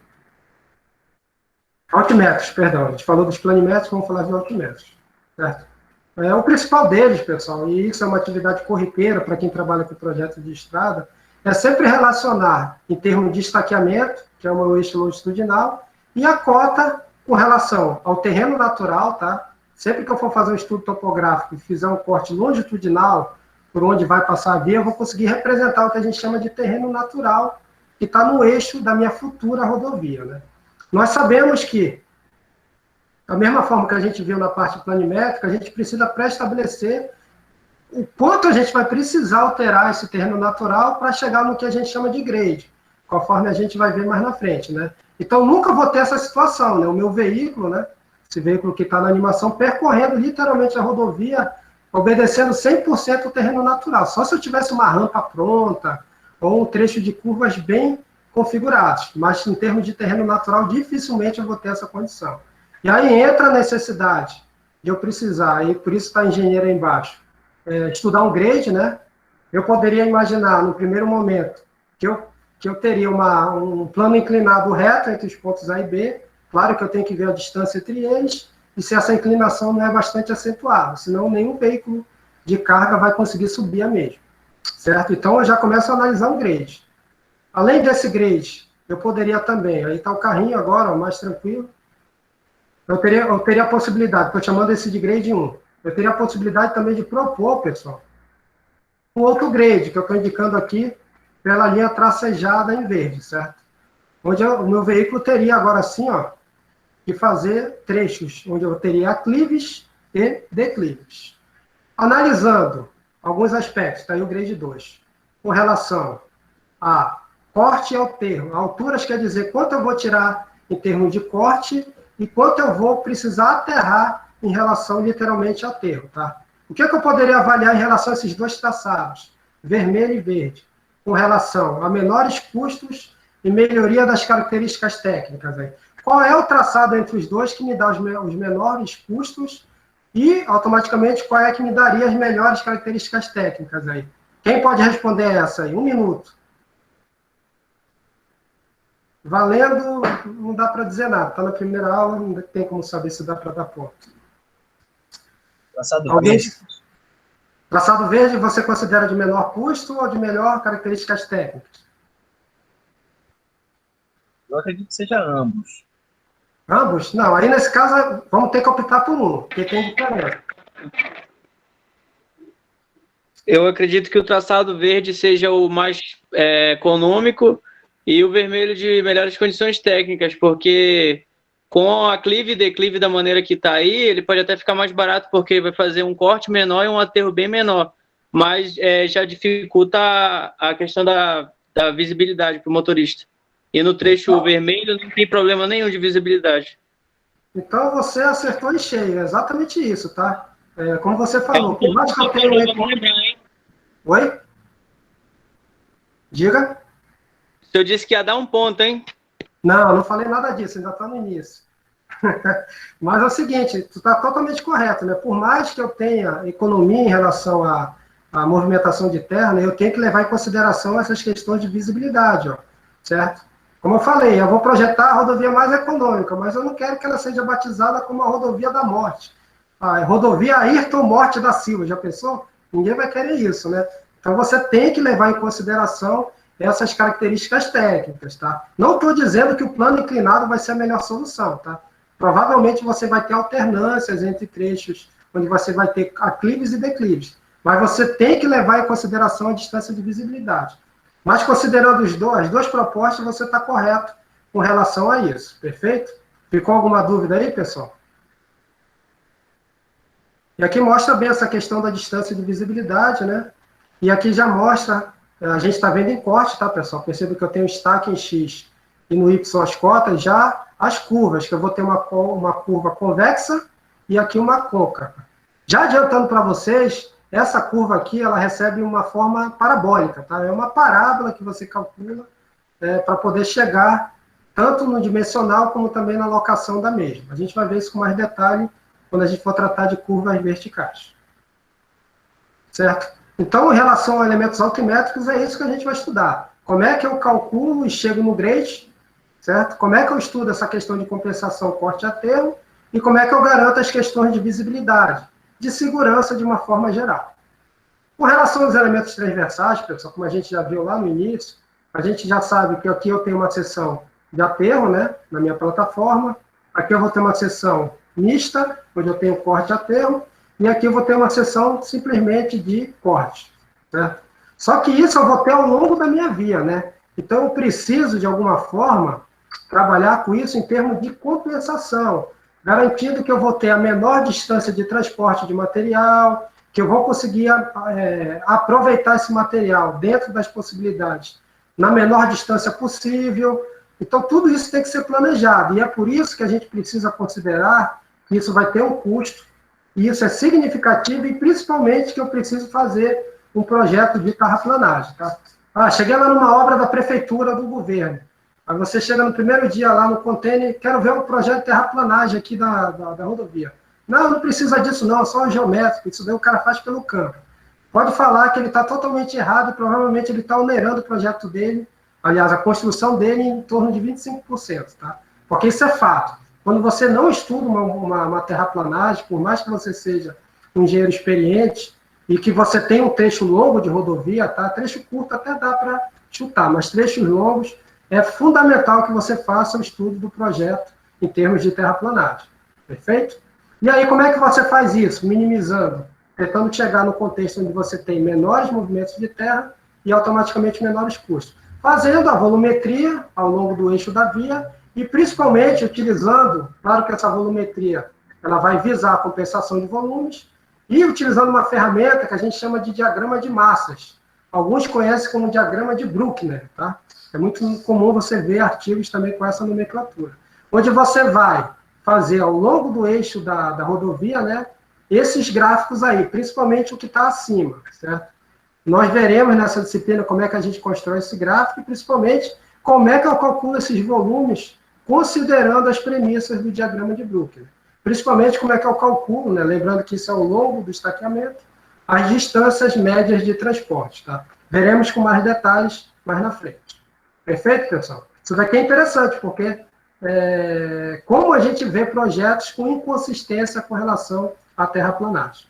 Altimetros, perdão, a gente falou dos planimétricos, vamos falar de altimetros, certo? O principal deles, pessoal, e isso é uma atividade corriqueira para quem trabalha com projetos de estrada, é sempre relacionar em termos de estaqueamento, que é o meu eixo longitudinal, e a cota com relação ao terreno natural, tá? Sempre que eu for fazer um estudo topográfico e fizer um corte longitudinal por onde vai passar a via, eu vou conseguir representar o que a gente chama de terreno natural, que está no eixo da minha futura rodovia, né? Nós sabemos que, da mesma forma que a gente viu na parte planimétrica, a gente precisa pré-estabelecer o quanto a gente vai precisar alterar esse terreno natural para chegar no que a gente chama de grade, conforme a gente vai ver mais na frente, né? Então, nunca vou ter essa situação, né? O meu veículo, né? Esse veículo que está na animação, percorrendo literalmente a rodovia, obedecendo 100% o terreno natural. Só se eu tivesse uma rampa pronta, ou um trecho de curvas bem configurados, mas em termos de terreno natural, dificilmente eu vou ter essa condição. E aí entra a necessidade de eu precisar, e por isso está a engenheira aí embaixo, estudar um grade, né? Eu poderia imaginar, no primeiro momento, que eu teria um plano inclinado reto entre os pontos A e B, claro que eu tenho que ver a distância entre eles, e se essa inclinação não é bastante acentuada, senão nenhum veículo de carga vai conseguir subir a mesma, certo? Então, eu já começo a analisar um grade. Além desse grade, eu poderia também, aí está o carrinho agora, ó, mais tranquilo, eu teria a possibilidade, estou chamando esse de grade 1, eu teria a possibilidade também de propor, pessoal, um outro grade, que eu estou indicando aqui, pela linha tracejada em verde, certo? Onde o meu veículo teria agora sim, ó, de fazer trechos, onde eu teria aclives e declives. Analisando alguns aspectos, está aí o grade 2, com relação a corte e aterro. Alturas quer dizer quanto eu vou tirar em termos de corte e quanto eu vou precisar aterrar em relação, literalmente, a aterro, tá? O que eu poderia avaliar em relação a esses dois traçados, vermelho e verde, com relação a menores custos e melhoria das características técnicas? Aí? Qual é o traçado entre os dois que me dá os menores custos e, automaticamente, qual é que me daria as melhores características técnicas? Aí? Quem pode responder essa aí? 1 minuto. Valendo, não dá para dizer nada. Está na primeira aula, não tem como saber se dá para dar ponto. Traçado verde. Traçado verde você considera de menor custo ou de melhor características técnicas? Eu acredito que seja ambos. Ambos? Não, aí nesse caso vamos ter que optar por um, porque tem diferença. eu acredito que o traçado verde seja o mais econômico e o vermelho de melhores condições técnicas, porque com a clive e declive da maneira que está aí, ele pode até ficar mais barato, porque vai fazer um corte menor e um aterro bem menor, mas já dificulta a questão da visibilidade para o motorista. E no trecho vermelho não tem problema nenhum de visibilidade. Então você acertou em cheio, é exatamente isso, tá? Como você falou, por mais que eu tenha... Oi? Diga. Eu disse que ia dar um ponto, hein? Não, não falei nada disso, ainda está no início. Mas é o seguinte, tu está totalmente correto, né? Por mais que eu tenha economia em relação à movimentação de terra, né, eu tenho que levar em consideração essas questões de visibilidade, ó, certo? Como eu falei, eu vou projetar a rodovia mais econômica, mas eu não quero que ela seja batizada como a rodovia da morte. A rodovia Ayrton Morte da Silva, já pensou? Ninguém vai querer isso, né? Então você tem que levar em consideração essas características técnicas, tá? Não estou dizendo que o plano inclinado vai ser a melhor solução, tá? Provavelmente você vai ter alternâncias entre trechos, onde você vai ter aclives e declives, mas você tem que levar em consideração a distância de visibilidade. Mas considerando as duas propostas, você está correto com relação a isso, perfeito? Ficou alguma dúvida aí, pessoal? E aqui mostra bem essa questão da distância de visibilidade, né? E aqui já mostra, a gente está vendo em corte, tá, pessoal? Perceba que eu tenho destaque em X e no Y as cotas, já as curvas, que eu vou ter uma curva convexa e aqui uma côncava. Já adiantando para vocês, essa curva aqui, ela recebe uma forma parabólica, tá? É uma parábola que você calcula para poder chegar tanto no dimensional como também na locação da mesma. A gente vai ver isso com mais detalhe quando a gente for tratar de curvas verticais. Certo? Então, em relação a elementos altimétricos, é isso que a gente vai estudar. Como é que eu calculo e chego no grade, certo? Como é que eu estudo essa questão de compensação corte a termo e como é que eu garanto as questões de visibilidade, de segurança de uma forma geral. Com relação aos elementos transversais, pessoal, como a gente já viu lá no início, a gente já sabe que aqui eu tenho uma seção de aterro, né, na minha plataforma, aqui eu vou ter uma seção mista, onde eu tenho corte a termo, e aqui eu vou ter uma seção simplesmente de corte, certo? Só que isso eu vou ter ao longo da minha via, né? Então eu preciso, de alguma forma, trabalhar com isso em termos de compensação, garantindo que eu vou ter a menor distância de transporte de material, que eu vou conseguir aproveitar esse material dentro das possibilidades, na menor distância possível. Então, tudo isso tem que ser planejado, e é por isso que a gente precisa considerar que isso vai ter um custo, e isso é significativo, e principalmente que eu preciso fazer um projeto de terraplanagem. Tá? Cheguei lá numa obra da prefeitura, do governo. Aí você chega no primeiro dia lá no container, quero ver um projeto de terraplanagem aqui da rodovia. Não precisa disso não, é só um geométrico, isso daí o cara faz pelo campo. Pode falar que ele está totalmente errado, e provavelmente ele está onerando o projeto dele, aliás, a construção dele em torno de 25%, tá? Porque isso é fato. Quando você não estuda uma terraplanagem, por mais que você seja um engenheiro experiente, e que você tenha um trecho longo de rodovia, tá? Trecho curto até dá para chutar, mas trechos longos, é fundamental que você faça o estudo do projeto em termos de terraplanagem. Perfeito? E aí, como é que você faz isso? Minimizando, tentando chegar no contexto onde você tem menores movimentos de terra e automaticamente menores custos. Fazendo a volumetria ao longo do eixo da via e principalmente utilizando, claro que essa volumetria ela vai visar a compensação de volumes e utilizando uma ferramenta que a gente chama de diagrama de massas. Alguns conhecem como diagrama de Bruckner, tá? É muito comum você ver artigos também com essa nomenclatura. Onde você vai fazer ao longo do eixo da rodovia, né, esses gráficos aí, principalmente o que está acima, certo? Nós veremos nessa disciplina como é que a gente constrói esse gráfico e, principalmente, como é que eu calculo esses volumes considerando as premissas do diagrama de Bruckner. Principalmente como é que eu calculo, né, lembrando que isso é ao longo do estaqueamento, as distâncias médias de transporte, tá? Veremos com mais detalhes mais na frente. Perfeito, pessoal? Isso daqui é interessante, porque como a gente vê projetos com inconsistência com relação à terraplanagem.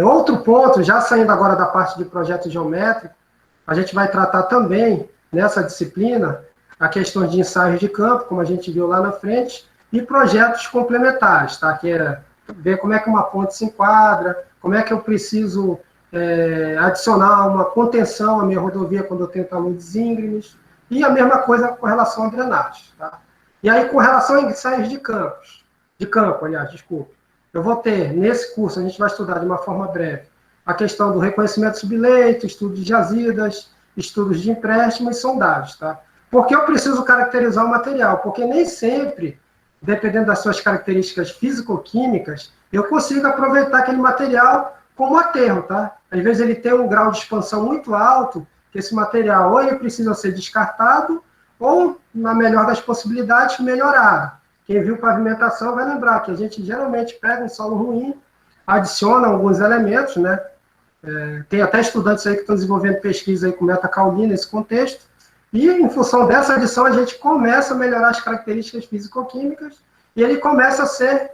Outro ponto, já saindo agora da parte de projeto geométrico, a gente vai tratar também, nessa disciplina, a questão de ensaios de campo, como a gente viu lá na frente, e projetos complementares, tá? Que é ver como é que uma ponte se enquadra, como é que eu preciso adicionar uma contenção à minha rodovia quando eu tenho taludes íngremes, e a mesma coisa com relação à drenagem. Tá? E aí, com relação a ensaios de campo, aliás, desculpe, eu vou ter, nesse curso, a gente vai estudar de uma forma breve, a questão do reconhecimento subleito, estudo de jazidas, estudos de empréstimo e sondagens. Tá? Por que eu preciso caracterizar o material? Porque nem sempre, dependendo das suas características físico-químicas, eu consigo aproveitar aquele material como aterro, tá? Às vezes ele tem um grau de expansão muito alto, que esse material ou ele precisa ser descartado, ou, na melhor das possibilidades, melhorado. Quem viu pavimentação vai lembrar que a gente geralmente pega um solo ruim, adiciona alguns elementos, né? Tem até estudantes aí que estão desenvolvendo pesquisa aí com metacaulina nesse contexto, e em função dessa adição a gente começa a melhorar as características físico-químicas e ele começa a ser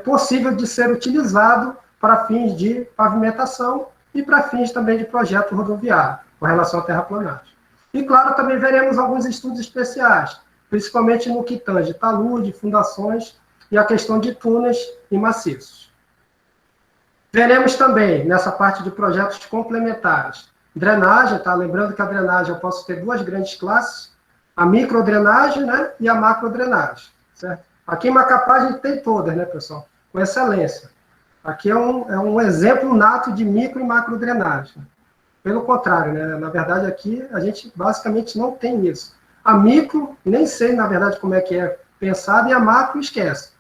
possível de ser utilizado para fins de pavimentação e para fins também de projeto rodoviário, com relação à terraplanagem. E, claro, também veremos alguns estudos especiais, principalmente no que tange talude, fundações e a questão de túneis e maciços. Veremos também, nessa parte de projetos complementares, drenagem, tá? Lembrando que a drenagem eu posso ter duas grandes classes, a microdrenagem, né, e a macrodrenagem, certo? Aqui em Macapá a gente tem todas, né, pessoal? Com excelência. Aqui é um exemplo nato de micro e macrodrenagem. Pelo contrário, né? Na verdade aqui a gente basicamente não tem isso. A micro, nem sei na verdade como é que é pensada, e a macro esquece.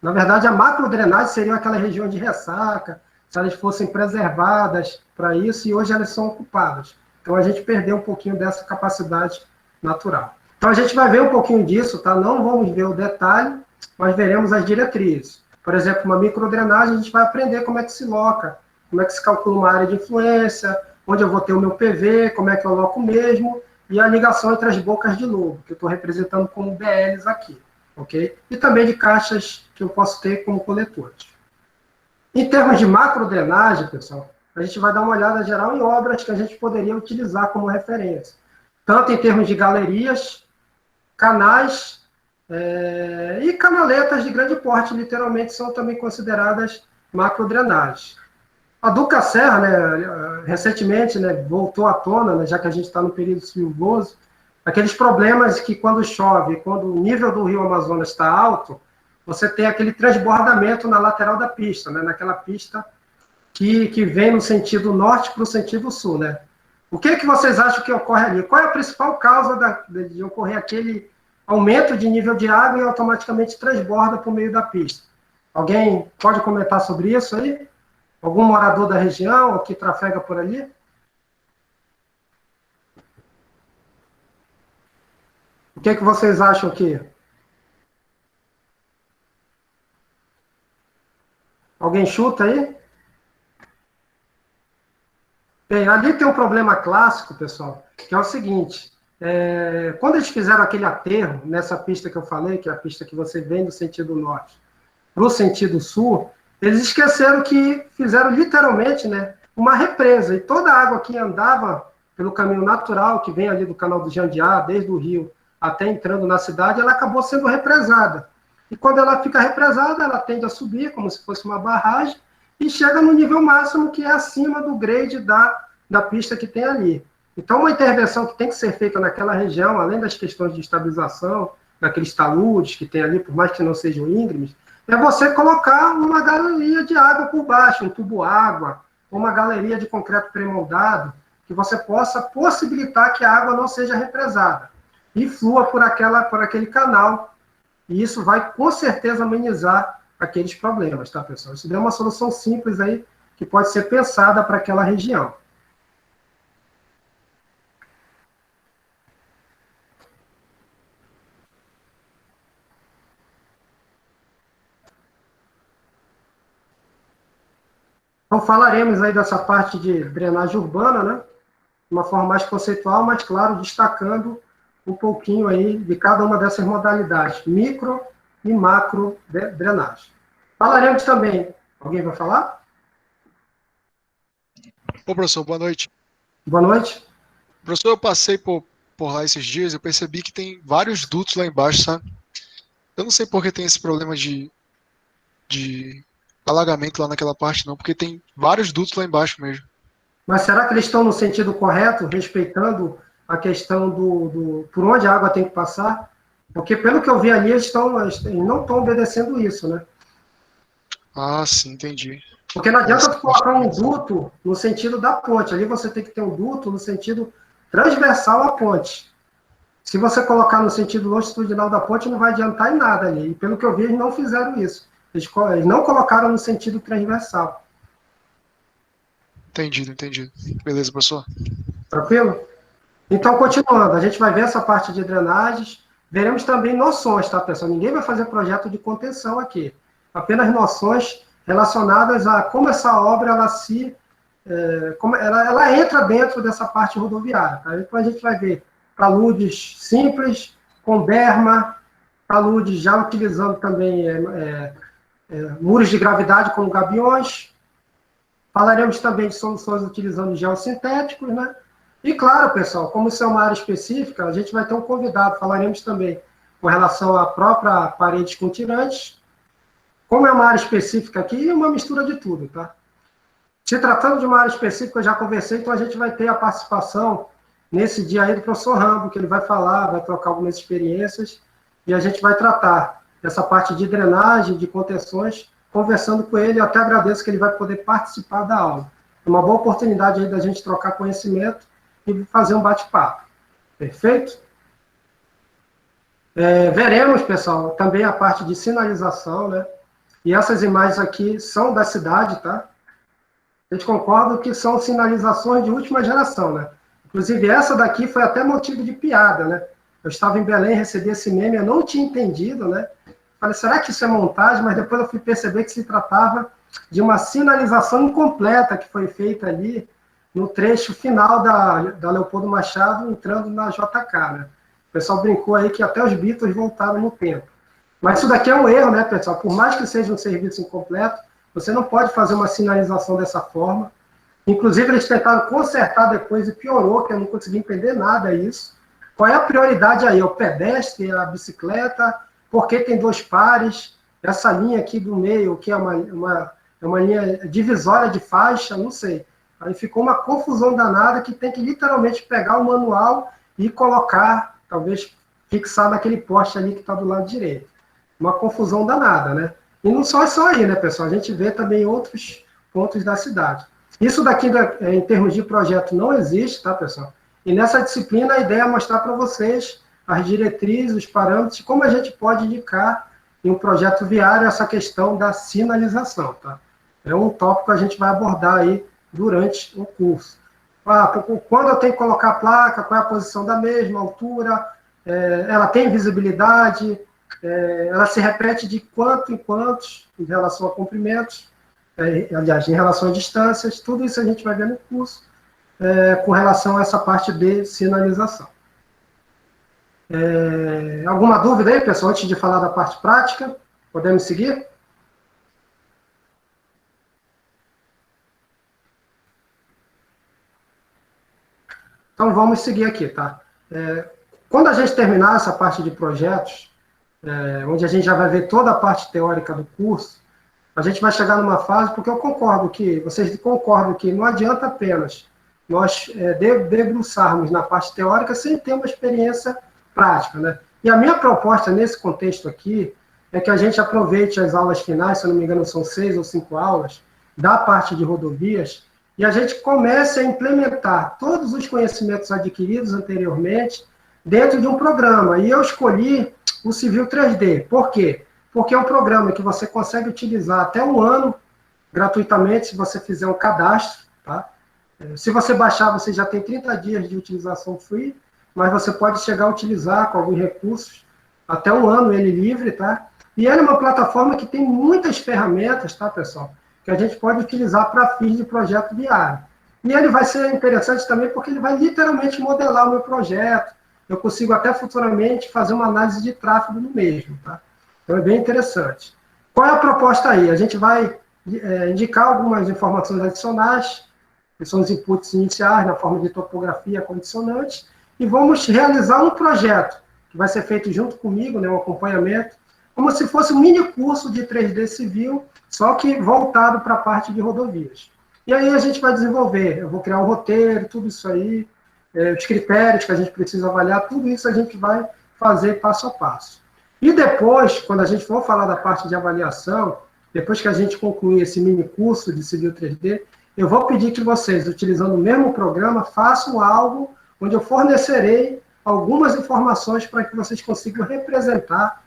Na verdade a macrodrenagem seria aquela região de ressaca, se elas fossem preservadas para isso, e hoje elas são ocupadas. Então a gente perdeu um pouquinho dessa capacidade natural. Então a gente vai ver um pouquinho disso, tá? Não vamos ver o detalhe, mas veremos as diretrizes. Por exemplo, uma microdrenagem, a gente vai aprender como é que se loca, como é que se calcula uma área de influência, onde eu vou ter o meu PV, como é que eu loco mesmo, e a ligação entre as bocas de lobo, que eu estou representando como BLs aqui, ok? E também de caixas que eu posso ter como coletores. Em termos de macrodrenagem, pessoal, a gente vai dar uma olhada geral em obras que a gente poderia utilizar como referência, tanto em termos de galerias, canais e canaletas de grande porte, literalmente, são também consideradas macrodrenagens. A Duca Serra, né, recentemente, né, voltou à tona, né, já que a gente está no período chuvoso, aqueles problemas que quando chove, quando o nível do rio Amazonas está alto, você tem aquele transbordamento na lateral da pista, né, naquela pista que vem no sentido norte para o sentido sul. Né? O que vocês acham que ocorre ali? Qual é a principal causa de ocorrer aquele aumento de nível de água e automaticamente transborda por meio da pista? Alguém pode comentar sobre isso aí? Algum morador da região que trafega por ali? O que vocês acham aqui? Alguém chuta aí? Bem, ali tem um problema clássico, pessoal, que é o seguinte, quando eles fizeram aquele aterro, nessa pista que eu falei, que é a pista que você vem do sentido norte para o sentido sul, eles esqueceram que fizeram literalmente, né, uma represa, e toda a água que andava pelo caminho natural, que vem ali do canal do Jandiá, desde o rio até entrando na cidade, ela acabou sendo represada. E quando ela fica represada, ela tende a subir, como se fosse uma barragem, e chega no nível máximo, que é acima do grade da pista que tem ali. Então, uma intervenção que tem que ser feita naquela região, além das questões de estabilização, daqueles taludes que tem ali, por mais que não sejam íngremes, é você colocar uma galeria de água por baixo, um tubo-água, ou uma galeria de concreto pré-moldado, que você possa possibilitar que a água não seja represada e flua por aquele canal. E isso vai, com certeza, amenizar aqueles problemas, tá, pessoal? Isso é uma solução simples aí, que pode ser pensada para aquela região. Então, falaremos aí dessa parte de drenagem urbana, né? De uma forma mais conceitual, mas, claro, destacando um pouquinho aí de cada uma dessas modalidades, micro e macro drenagem. Falaremos também. Alguém vai falar? Ô, professor, boa noite. Boa noite. Professor, eu passei por lá esses dias, eu percebi que tem vários dutos lá embaixo, sabe? Eu não sei por que tem esse problema de alagamento lá naquela parte, não, porque tem vários dutos lá embaixo mesmo. Mas será que eles estão no sentido correto, respeitando a questão por onde a água tem que passar? Porque, pelo que eu vi ali, eles não estão obedecendo isso, né? Ah, sim, entendi. Porque não adianta tu colocar um duto no sentido da ponte. Ali você tem que ter um duto no sentido transversal à ponte. Se você colocar no sentido longitudinal da ponte, não vai adiantar em nada ali. E pelo que eu vi, eles não fizeram isso. Eles não colocaram no sentido transversal. Entendido, entendido. Beleza, professor. Tranquilo? Então, continuando, a gente vai ver essa parte de drenagens. Veremos também noções, tá, pessoal? Ninguém vai fazer projeto de contenção aqui. Apenas noções relacionadas a como essa obra ela entra dentro dessa parte rodoviária. Tá? Então, a gente vai ver taludes simples, com berma, taludes já utilizando também muros de gravidade como gabiões. Falaremos também de soluções utilizando geossintéticos, né? E claro, pessoal, como isso é uma área específica, a gente vai ter um convidado, falaremos também com relação à própria paredes com tirantes. Como é uma área específica aqui, é uma mistura de tudo, tá? Se tratando de uma área específica, eu já conversei, então a gente vai ter a participação nesse dia aí do professor Rambo, que ele vai falar, vai trocar algumas experiências, e a gente vai tratar dessa parte de drenagem, de contenções, conversando com ele. Eu até agradeço que ele vai poder participar da aula. É uma boa oportunidade aí da gente trocar conhecimento e fazer um bate-papo. Perfeito? Veremos, pessoal, também a parte de sinalização, né? E essas imagens aqui são da cidade, tá? A gente concorda que são sinalizações de última geração, né? Inclusive, essa daqui foi até motivo de piada, né? Eu estava em Belém, recebi esse meme, eu não tinha entendido, né? Falei, será que isso é montagem? Mas depois eu fui perceber que se tratava de uma sinalização incompleta que foi feita ali no trecho final da Leopoldo Machado, entrando na JK, né? O pessoal brincou aí que até os Beatles voltaram no tempo. Mas isso daqui é um erro, né, pessoal? Por mais que seja um serviço incompleto, você não pode fazer uma sinalização dessa forma. Inclusive, eles tentaram consertar depois e piorou, que eu não consegui entender nada isso. Qual é a prioridade aí? O pedestre, a bicicleta? Por que tem dois pares? Essa linha aqui do meio, que é uma linha divisória de faixa, não sei. Aí ficou uma confusão danada que tem que literalmente pegar o manual e colocar, talvez fixar naquele poste ali que está do lado direito. Uma confusão danada, né? E não só aí, né, pessoal? A gente vê também outros pontos da cidade. Isso daqui, em termos de projeto, não existe, tá, pessoal? E nessa disciplina, a ideia é mostrar para vocês as diretrizes, os parâmetros, como a gente pode indicar em um projeto viário essa questão da sinalização, tá? É um tópico que a gente vai abordar aí durante o curso. Quando eu tenho que colocar a placa, qual é a posição da mesma, altura, ela tem visibilidade, ela se repete de quanto em quantos em relação a comprimentos, aliás, em relação a distâncias, tudo isso a gente vai ver no curso com relação a essa parte de sinalização. Alguma dúvida aí, pessoal, antes de falar da parte prática? Podemos seguir? Então, vamos seguir aqui, tá? Quando a gente terminar essa parte de projetos, onde a gente já vai ver toda a parte teórica do curso, a gente vai chegar numa fase, porque vocês concordam que não adianta apenas nós debruçarmos na parte teórica sem ter uma experiência prática, né? E a minha proposta nesse contexto aqui é que a gente aproveite as aulas finais, se eu não me engano são 6 ou 5 aulas, da parte de rodovias, e a gente comece a implementar todos os conhecimentos adquiridos anteriormente dentro de um programa. E eu escolhi o Civil 3D. Por quê? Porque é um programa que você consegue utilizar até um ano gratuitamente, se você fizer um cadastro, tá? Se você baixar, você já tem 30 dias de utilização free, mas você pode chegar a utilizar com alguns recursos até um ano ele livre, tá? E ele é uma plataforma que tem muitas ferramentas, tá, pessoal? Que a gente pode utilizar para fins de projeto viário. E ele vai ser interessante também porque ele vai literalmente modelar o meu projeto. Eu consigo até futuramente fazer uma análise de tráfego no mesmo, tá? Então é bem interessante. Qual é a proposta aí? A gente vai indicar algumas informações adicionais, que são os inputs iniciais, na forma de topografia condicionante, e vamos realizar um projeto, que vai ser feito junto comigo, né, um acompanhamento, como se fosse um mini curso de 3D civil, só que voltado para a parte de rodovias. E aí a gente vai desenvolver, eu vou criar um roteiro, tudo isso aí, os critérios que a gente precisa avaliar, tudo isso a gente vai fazer passo a passo. E depois, quando a gente for falar da parte de avaliação, depois que a gente concluir esse mini curso de Civil 3D, eu vou pedir que vocês, utilizando o mesmo programa, façam algo onde eu fornecerei algumas informações para que vocês consigam representar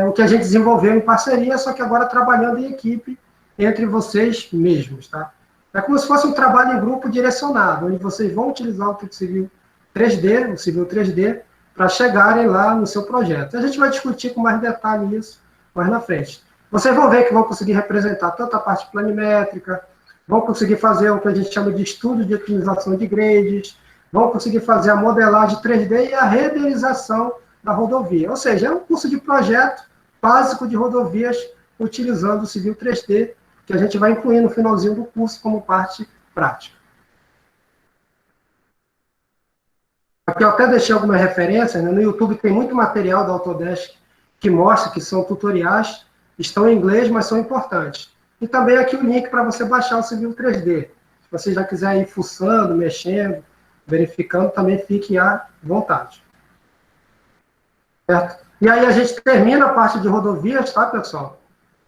o que a gente desenvolveu em parceria, só que agora trabalhando em equipe entre vocês mesmos, tá? É como se fosse um trabalho em grupo direcionado, onde vocês vão utilizar o Civil 3D, o Civil 3D, para chegarem lá no seu projeto. A gente vai discutir com mais detalhe isso mais na frente. Vocês vão ver que vão conseguir representar tanto a parte planimétrica, vão conseguir fazer o que a gente chama de estudo de otimização de grades, vão conseguir fazer a modelagem 3D e a renderização da rodovia. Ou seja, é um curso de projeto básico de rodovias utilizando o Civil 3D, que a gente vai incluir no finalzinho do curso como parte prática. Aqui eu até deixei algumas referências, né? No YouTube tem muito material da Autodesk que mostra que são tutoriais, estão em inglês, mas são importantes. E também aqui o link para você baixar o Civil 3D. Se você já quiser ir fuçando, mexendo, verificando, também fique à vontade. Certo? E aí a gente termina a parte de rodovias, tá, pessoal?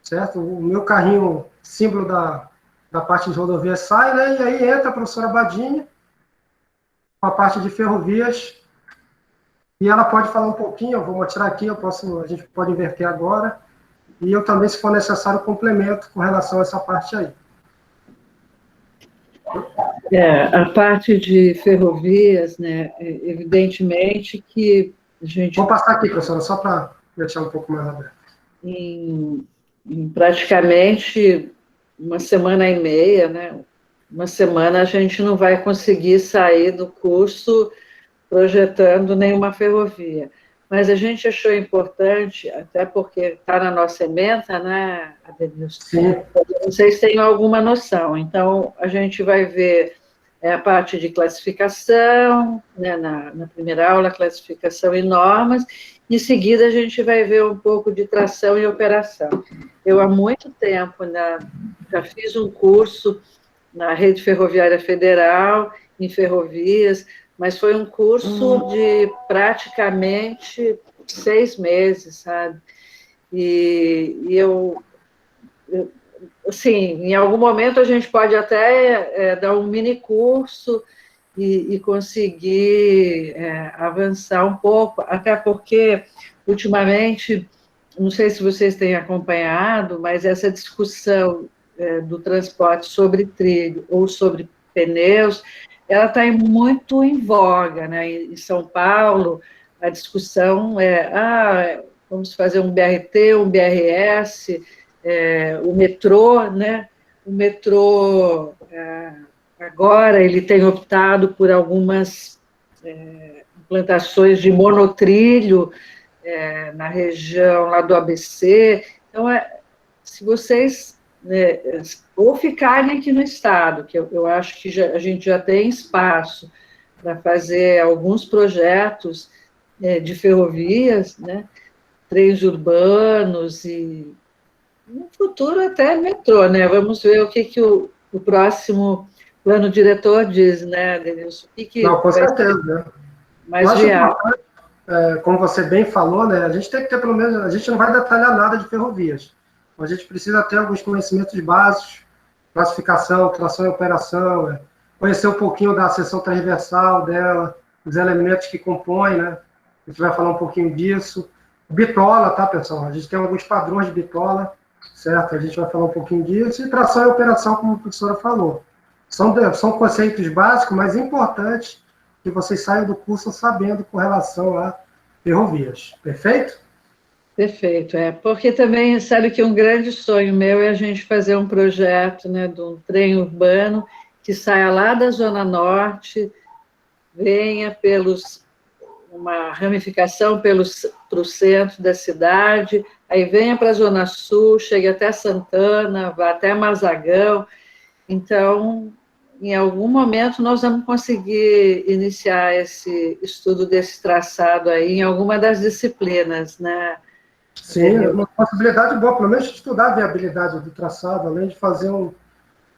Certo? O meu carrinho, símbolo da parte de rodovias sai, né? E aí entra a professora Badinha, com a parte de ferrovias, e ela pode falar um pouquinho, eu vou mostrar aqui, a gente pode inverter agora, e eu também, se for necessário, complemento com relação a essa parte aí. A parte de ferrovias, né, evidentemente que a gente... Vou passar aqui, professora, só para deixar um pouco mais aberto. Em praticamente uma semana e meia, né, uma semana a gente não vai conseguir sair do curso projetando nenhuma ferrovia. Mas a gente achou importante, até porque está na nossa ementa, né, Adenilson? Sim. Vocês tenham alguma noção. Então, a gente vai ver a parte de classificação, né, na primeira aula, classificação e normas. Em seguida, a gente vai ver um pouco de tração e operação. Eu, há muito tempo, já fiz um curso na Rede Ferroviária Federal, em ferrovias, mas foi um curso de praticamente 6 meses, sabe? E eu, assim, em algum momento a gente pode até dar um mini curso e conseguir avançar um pouco, até porque, ultimamente, não sei se vocês têm acompanhado, mas essa discussão do transporte sobre trilho ou sobre pneus, ela está muito em voga, né? Em São Paulo, a discussão vamos fazer um BRT, um BRS, o metrô, né? O metrô, agora, ele tem optado por algumas implantações de monotrilho na região lá do ABC. Então, se vocês ou ficarem aqui no estado, que eu acho que a gente já tem espaço para fazer alguns projetos de ferrovias, né, trens urbanos e, no futuro, até metrô, né? Vamos ver o que o próximo plano diretor diz, né, Denilson? Não, com certeza, né? Mais viável. Como você bem falou, né, a gente tem que ter, pelo menos, a gente não vai detalhar nada de ferrovias. A gente precisa ter alguns conhecimentos básicos, classificação, tração e operação, conhecer um pouquinho da seção transversal dela, os elementos que compõem, né? A gente vai falar um pouquinho disso. Bitola, tá, pessoal? A gente tem alguns padrões de bitola, certo? A gente vai falar um pouquinho disso. E tração e operação, como a professora falou. São conceitos básicos, mas importantes que vocês saiam do curso sabendo com relação a ferrovias. Perfeito? Perfeito, porque também, sabe que um grande sonho meu é a gente fazer um projeto, né, de um trem urbano que saia lá da Zona Norte, venha uma ramificação para o centro da cidade, aí venha para a Zona Sul, chegue até Santana, vá até Mazagão. Então, em algum momento, nós vamos conseguir iniciar esse estudo desse traçado aí em alguma das disciplinas, né? Sim, é uma possibilidade boa, pelo menos estudar a viabilidade do traçado, além de fazer um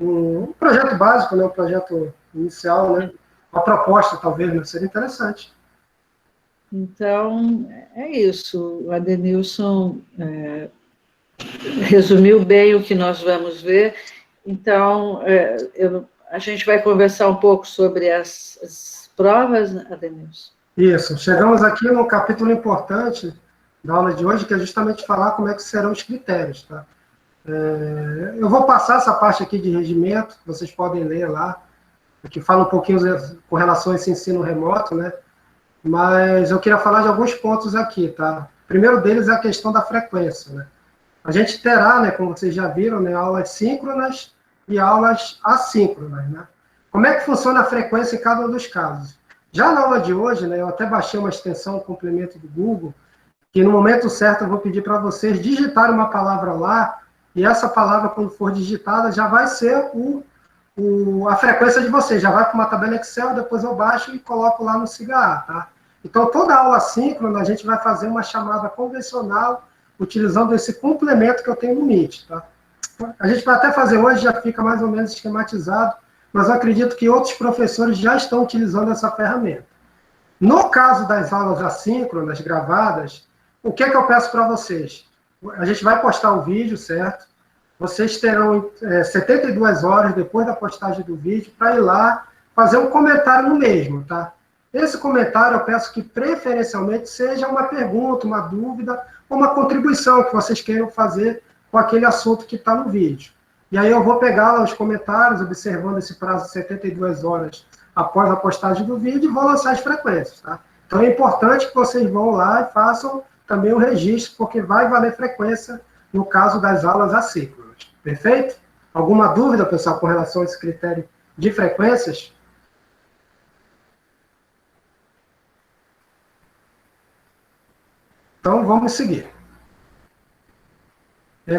um projeto básico, né, um projeto inicial, né, uma proposta, talvez, né, seria interessante. Então, é isso. O Adenilson resumiu bem o que nós vamos ver. Então, a gente vai conversar um pouco sobre as provas, Adenilson? Isso. Chegamos aqui num capítulo importante da aula de hoje, que é justamente falar como é que serão os critérios, tá? Eu vou passar essa parte aqui de regimento, vocês podem ler lá, que fala um pouquinho com relação a esse ensino remoto, né? Mas eu queria falar de alguns pontos aqui, tá? O primeiro deles é a questão da frequência, né? A gente terá, né, como vocês já viram, né, aulas síncronas e aulas assíncronas, né? Como é que funciona a frequência em cada um dos casos? Já na aula de hoje, né, eu até baixei uma extensão, um complemento do Google, que no momento certo eu vou pedir para vocês digitarem uma palavra lá, e essa palavra, quando for digitada, já vai ser a frequência de vocês, já vai para uma tabela Excel, depois eu baixo e coloco lá no SIGA, tá? Então, toda aula síncrona, a gente vai fazer uma chamada convencional, utilizando esse complemento que eu tenho no Meet, tá? A gente vai até fazer hoje, já fica mais ou menos esquematizado, mas eu acredito que outros professores já estão utilizando essa ferramenta. No caso das aulas assíncronas, gravadas, o que é que eu peço para vocês? A gente vai postar o vídeo, certo? Vocês terão 72 horas depois da postagem do vídeo para ir lá fazer um comentário no mesmo, tá? Esse comentário eu peço que preferencialmente seja uma pergunta, uma dúvida ou uma contribuição que vocês queiram fazer com aquele assunto que está no vídeo. E aí eu vou pegar lá os comentários, observando esse prazo de 72 horas após a postagem do vídeo e vou lançar as frequências, tá? Então é importante que vocês vão lá e façam também o registro, porque vai valer frequência no caso das aulas assíncronas. Perfeito? Alguma dúvida, pessoal, com relação a esse critério de frequências? Então, vamos seguir.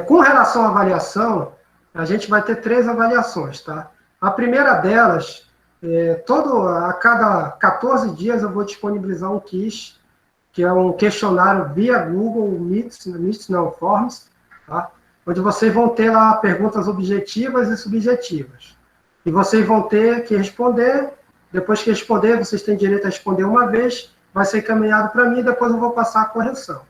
Com relação à avaliação, a gente vai ter 3 avaliações, tá? A primeira delas, a cada 14 dias eu vou disponibilizar um quiz, que é um questionário via Google Meet não, Forms, tá? Onde vocês vão ter lá perguntas objetivas e subjetivas. E vocês vão ter que responder, depois que responder, vocês têm direito a responder uma vez, vai ser encaminhado para mim, depois eu vou passar a correção.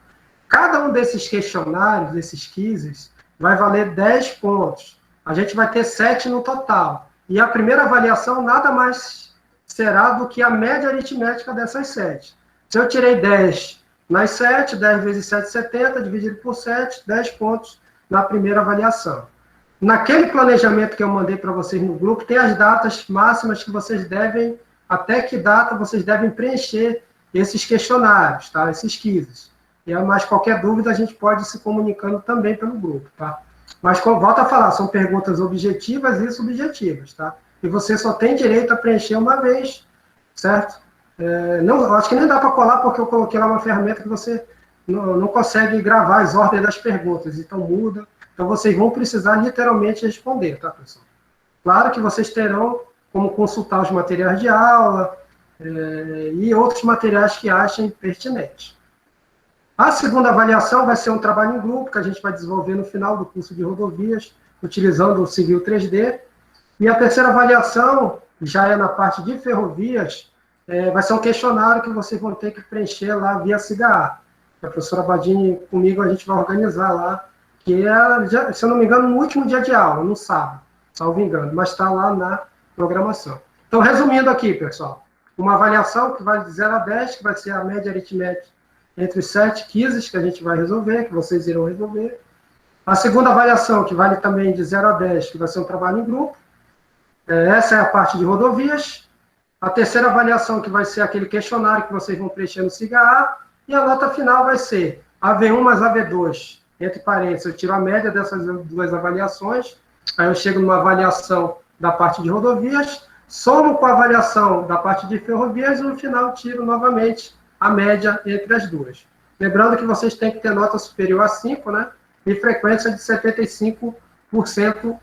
Cada um desses questionários, desses quizzes, vai valer 10 pontos. A gente vai ter 7 no total. E a primeira avaliação nada mais será do que a média aritmética dessas 7. Se eu tirei 10 nas 7, 10 vezes 7, 70, dividido por 7, 10 pontos na primeira avaliação. Naquele planejamento que eu mandei para vocês no grupo, tem as datas máximas que vocês devem, até que data vocês devem preencher esses questionários, tá? Esses quizzes. E mais qualquer dúvida a gente pode ir se comunicando também pelo grupo, tá? Mas, como volto a falar, são perguntas objetivas e subjetivas, tá? E você só tem direito a preencher uma vez, certo? Não, acho que nem dá para colar, porque eu coloquei lá uma ferramenta que você não consegue gravar as ordens das perguntas, então muda. Então, vocês vão precisar literalmente responder, tá, pessoal? Claro que vocês terão como consultar os materiais de aula e outros materiais que achem pertinentes. A segunda avaliação vai ser um trabalho em grupo, que a gente vai desenvolver no final do curso de rodovias, utilizando o Civil 3D. E a terceira avaliação, já é na parte de ferrovias, vai ser um questionário que vocês vão ter que preencher lá via SIGA. A professora Badini, comigo, a gente vai organizar lá, que é, se eu não me engano, no último dia de aula, no sábado, salvo engano, mas está lá na programação. Então, resumindo aqui, pessoal, uma avaliação que vai de 0 a 10, que vai ser a média aritmética entre os 7 quizzes que a gente vai resolver, que vocês irão resolver. A segunda avaliação, que vale também de 0 a 10, que vai ser um trabalho em grupo. Essa é a parte de rodovias. A terceira avaliação, que vai ser aquele questionário que vocês vão preencher no SIGA. E a nota final vai ser AV1 mais AV2. Entre parênteses, eu tiro a média dessas 2 avaliações. Aí eu chego numa avaliação da parte de rodovias, somo com a avaliação da parte de ferrovias e no final tiro novamente a média entre as duas. Lembrando que vocês têm que ter nota superior a 5, né? E frequência de 75%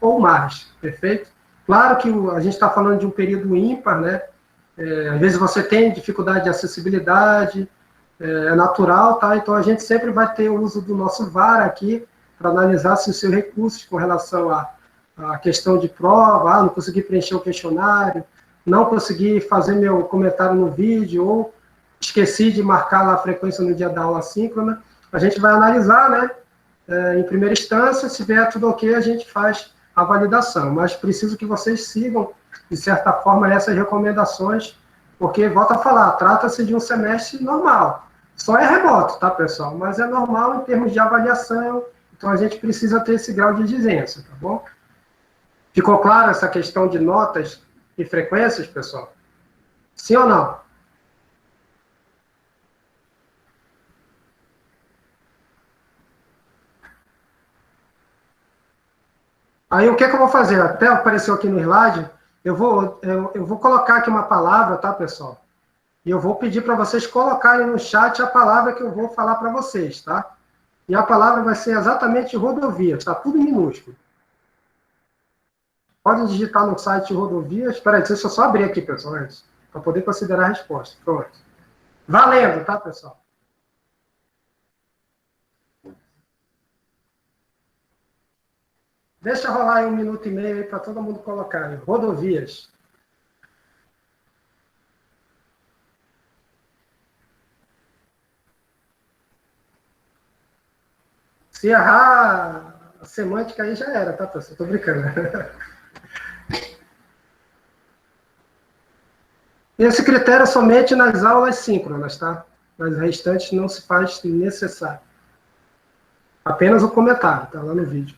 ou mais, perfeito? Claro que a gente está falando de um período ímpar, né? Às vezes você tem dificuldade de acessibilidade, é natural, tá? Então a gente sempre vai ter o uso do nosso VAR aqui, para analisar se os seus recursos com relação a questão de prova, não consegui preencher o questionário, não consegui fazer meu comentário no vídeo, ou esqueci de marcar lá a frequência no dia da aula síncrona, a gente vai analisar, né? Em primeira instância, se vier tudo ok, a gente faz a validação, mas preciso que vocês sigam, de certa forma, essas recomendações, porque, volto a falar, trata-se de um semestre normal, só é remoto, tá, pessoal? Mas é normal em termos de avaliação, então a gente precisa ter esse grau de exigência, tá bom? Ficou claro essa questão de notas e frequências, pessoal? Sim ou não? Aí o que é que eu vou fazer? Até apareceu aqui no slide, eu vou colocar aqui uma palavra, tá, pessoal? E eu vou pedir para vocês colocarem no chat a palavra que eu vou falar para vocês, tá? E a palavra vai ser exatamente rodovias, tá? Tudo em minúsculo. Pode digitar no site rodovias. Espera aí, deixa eu só abrir aqui, pessoal, antes, para poder considerar a resposta. Pronto. Valendo, tá, pessoal? Deixa rolar aí 1 minuto e meio aí para todo mundo colocar aí. Rodovias. Se errar a semântica aí já era, tá, pessoal? Tô brincando. Esse critério é somente nas aulas síncronas, tá? Nas restantes não se faz necessário. Apenas o comentário, tá lá no vídeo.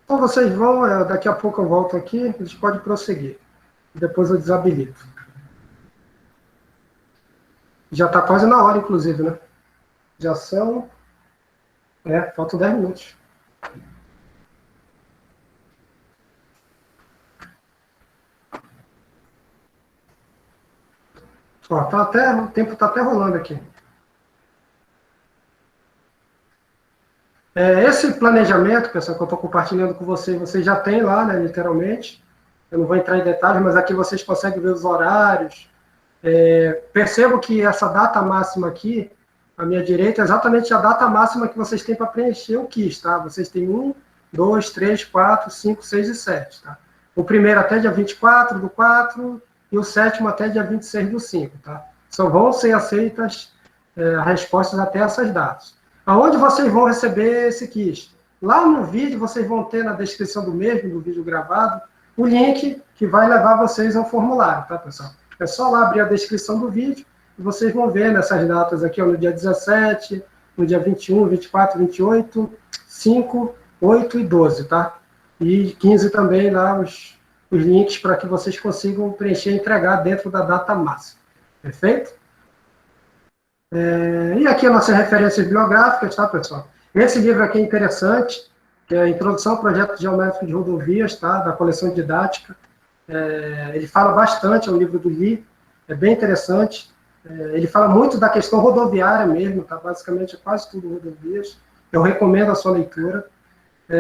Então vocês vão, daqui a pouco eu volto aqui, a gente pode prosseguir. Depois eu desabilito. Já está quase na hora, inclusive, né? Já são... faltam 10 minutos. Ó, o tempo está até rolando aqui. Esse planejamento, pessoal, que eu estou compartilhando com vocês já tem lá, né, literalmente. Eu não vou entrar em detalhes, mas aqui vocês conseguem ver os horários. Percebo que essa data máxima aqui, à minha direita, é exatamente a data máxima que vocês têm para preencher o quiz, tá? Vocês têm 1, 2, 3, 4, 5, 6 e 7, tá? O primeiro até dia 24 do 4 e o sétimo até dia 26 do 5, tá? Só vão ser aceitas respostas até essas datas. Aonde vocês vão receber esse quiz? Lá no vídeo, vocês vão ter na descrição do mesmo, do vídeo gravado, o link que vai levar vocês ao formulário, tá, pessoal? É só lá abrir a descrição do vídeo e vocês vão ver nessas datas aqui, ó, no dia 17, no dia 21, 24, 28, 5, 8 e 12, tá? E 15 também lá os links para que vocês consigam preencher e entregar dentro da data máxima. Perfeito? E aqui as nossas referências bibliográficas, tá, pessoal? Esse livro aqui é interessante, que é a Introdução ao Projeto Geométrico de Rodovias, tá, da coleção didática. Ele fala bastante, é um livro do Lee, é bem interessante. Ele fala muito da questão rodoviária mesmo, tá? Basicamente é quase tudo rodovias. Eu recomendo a sua leitura.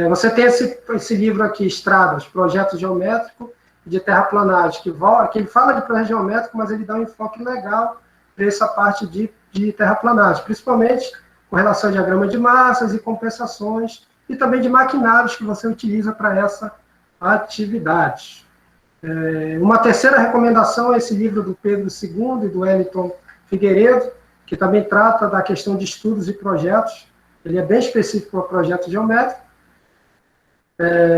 Você tem esse livro aqui, Estradas, Projeto Geométrico de Terraplanagem, que ele fala de projeto geométrico, mas ele dá um enfoque legal para essa parte de terraplanagem, principalmente com relação a diagrama de massas e compensações, e também de maquinários que você utiliza para essa atividade. Uma terceira recomendação é esse livro do Pedro II e do Wellington Figueiredo, que também trata da questão de estudos e projetos. Ele é bem específico para projeto geométrico.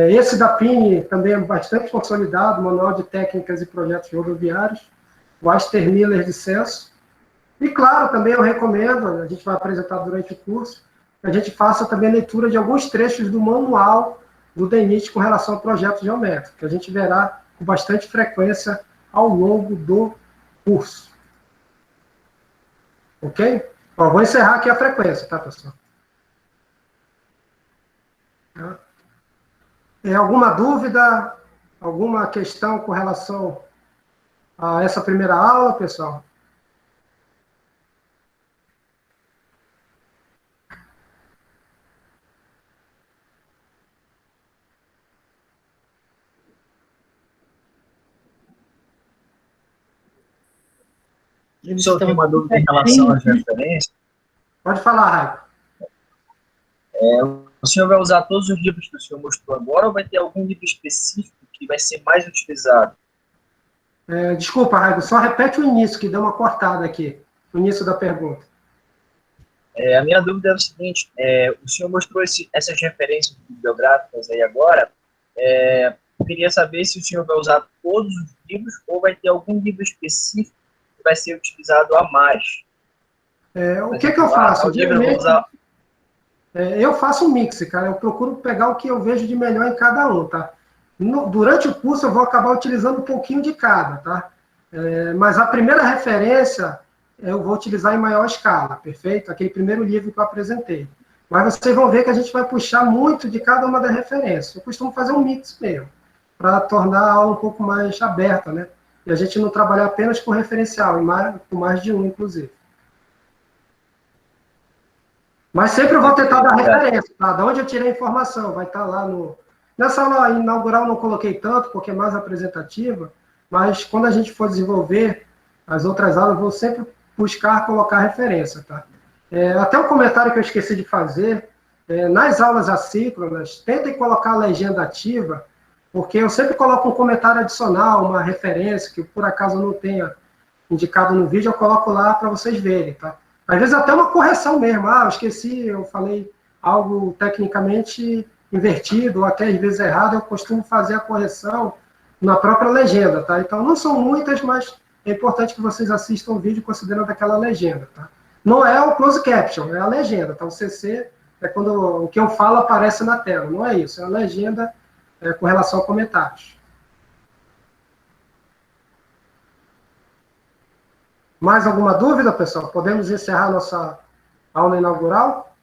Esse da PINE também é bastante consolidado, Manual de Técnicas e Projetos Rodoviários, o Aster Miller de Censo. E, claro, também eu recomendo, a gente vai apresentar durante o curso, que a gente faça também a leitura de alguns trechos do manual do DENIT com relação ao projeto geométrico, que a gente verá com bastante frequência ao longo do curso. Ok? Ó, vou encerrar aqui a frequência, tá, pessoal? Alguma dúvida, alguma questão com relação a essa primeira aula, pessoal? Só tem uma dúvida em relação às referências. Pode falar, Raico. O senhor vai usar todos os livros que o senhor mostrou agora ou vai ter algum livro específico que vai ser mais utilizado? Desculpa, Raico, só repete o início, que deu uma cortada aqui, o início da pergunta. A minha dúvida é o seguinte, o senhor mostrou essas referências bibliográficas aí agora, eu queria saber se o senhor vai usar todos os livros ou vai ter algum livro específico que vai ser utilizado a mais. O que eu faço? Eu Eu faço um mix, cara. Eu procuro pegar o que eu vejo de melhor em cada um, tá? Durante o curso eu vou acabar utilizando um pouquinho de cada, tá? Mas a primeira referência eu vou utilizar em maior escala, perfeito? Aquele primeiro livro que eu apresentei. Mas vocês vão ver que a gente vai puxar muito de cada uma das referências. Eu costumo fazer um mix mesmo, para tornar a aula um pouco mais aberta, né? E a gente não trabalhar apenas com referencial, com mais de um, inclusive. Mas sempre eu vou tentar dar referência, tá? Da onde eu tirei a informação, vai estar lá no... Nessa aula inaugural eu não coloquei tanto, porque é mais apresentativa, mas quando a gente for desenvolver as outras aulas, eu vou sempre buscar colocar referência, tá? Até um comentário que eu esqueci de fazer, nas aulas assíncronas, tentem colocar a legenda ativa, porque eu sempre coloco um comentário adicional, uma referência, que por acaso eu não tenha indicado no vídeo, eu coloco lá para vocês verem, tá? Às vezes até uma correção mesmo. Eu esqueci, eu falei algo tecnicamente invertido, ou até às vezes errado, eu costumo fazer a correção na própria legenda, tá? Então não são muitas, mas é importante que vocês assistam o vídeo considerando aquela legenda, tá? Não é o close caption, é a legenda, tá? O CC é quando o que eu falo aparece na tela, não é isso, é a legenda com relação a comentários. Mais alguma dúvida, pessoal? Podemos encerrar nossa aula inaugural?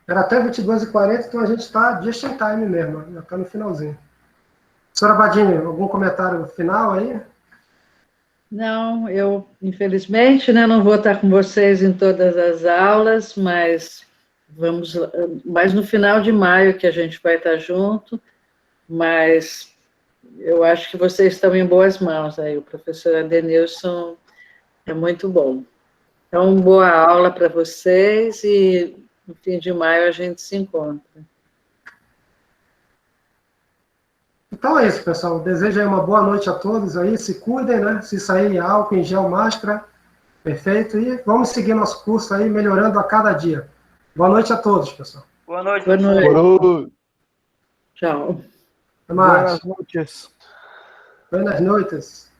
Era até 22h40, então a gente está just in time mesmo, já está no finalzinho. Senhora Badinho, algum comentário final aí? Não, eu, infelizmente, né, não vou estar com vocês em todas as aulas, mas no final de maio que a gente vai estar junto, mas eu acho que vocês estão em boas mãos aí, o professor Adenilson é muito bom. Então, boa aula para vocês e no fim de maio a gente se encontra. Então é isso, pessoal. Desejo aí uma boa noite a todos aí, se cuidem, né? Se sair álcool em gel, máscara, perfeito. E vamos seguir nosso curso aí, melhorando a cada dia. Boa noite a todos, pessoal. Boa noite. Boa noite. Boa noite. Tchau. Até mais. Buenas noches. Buenas noites.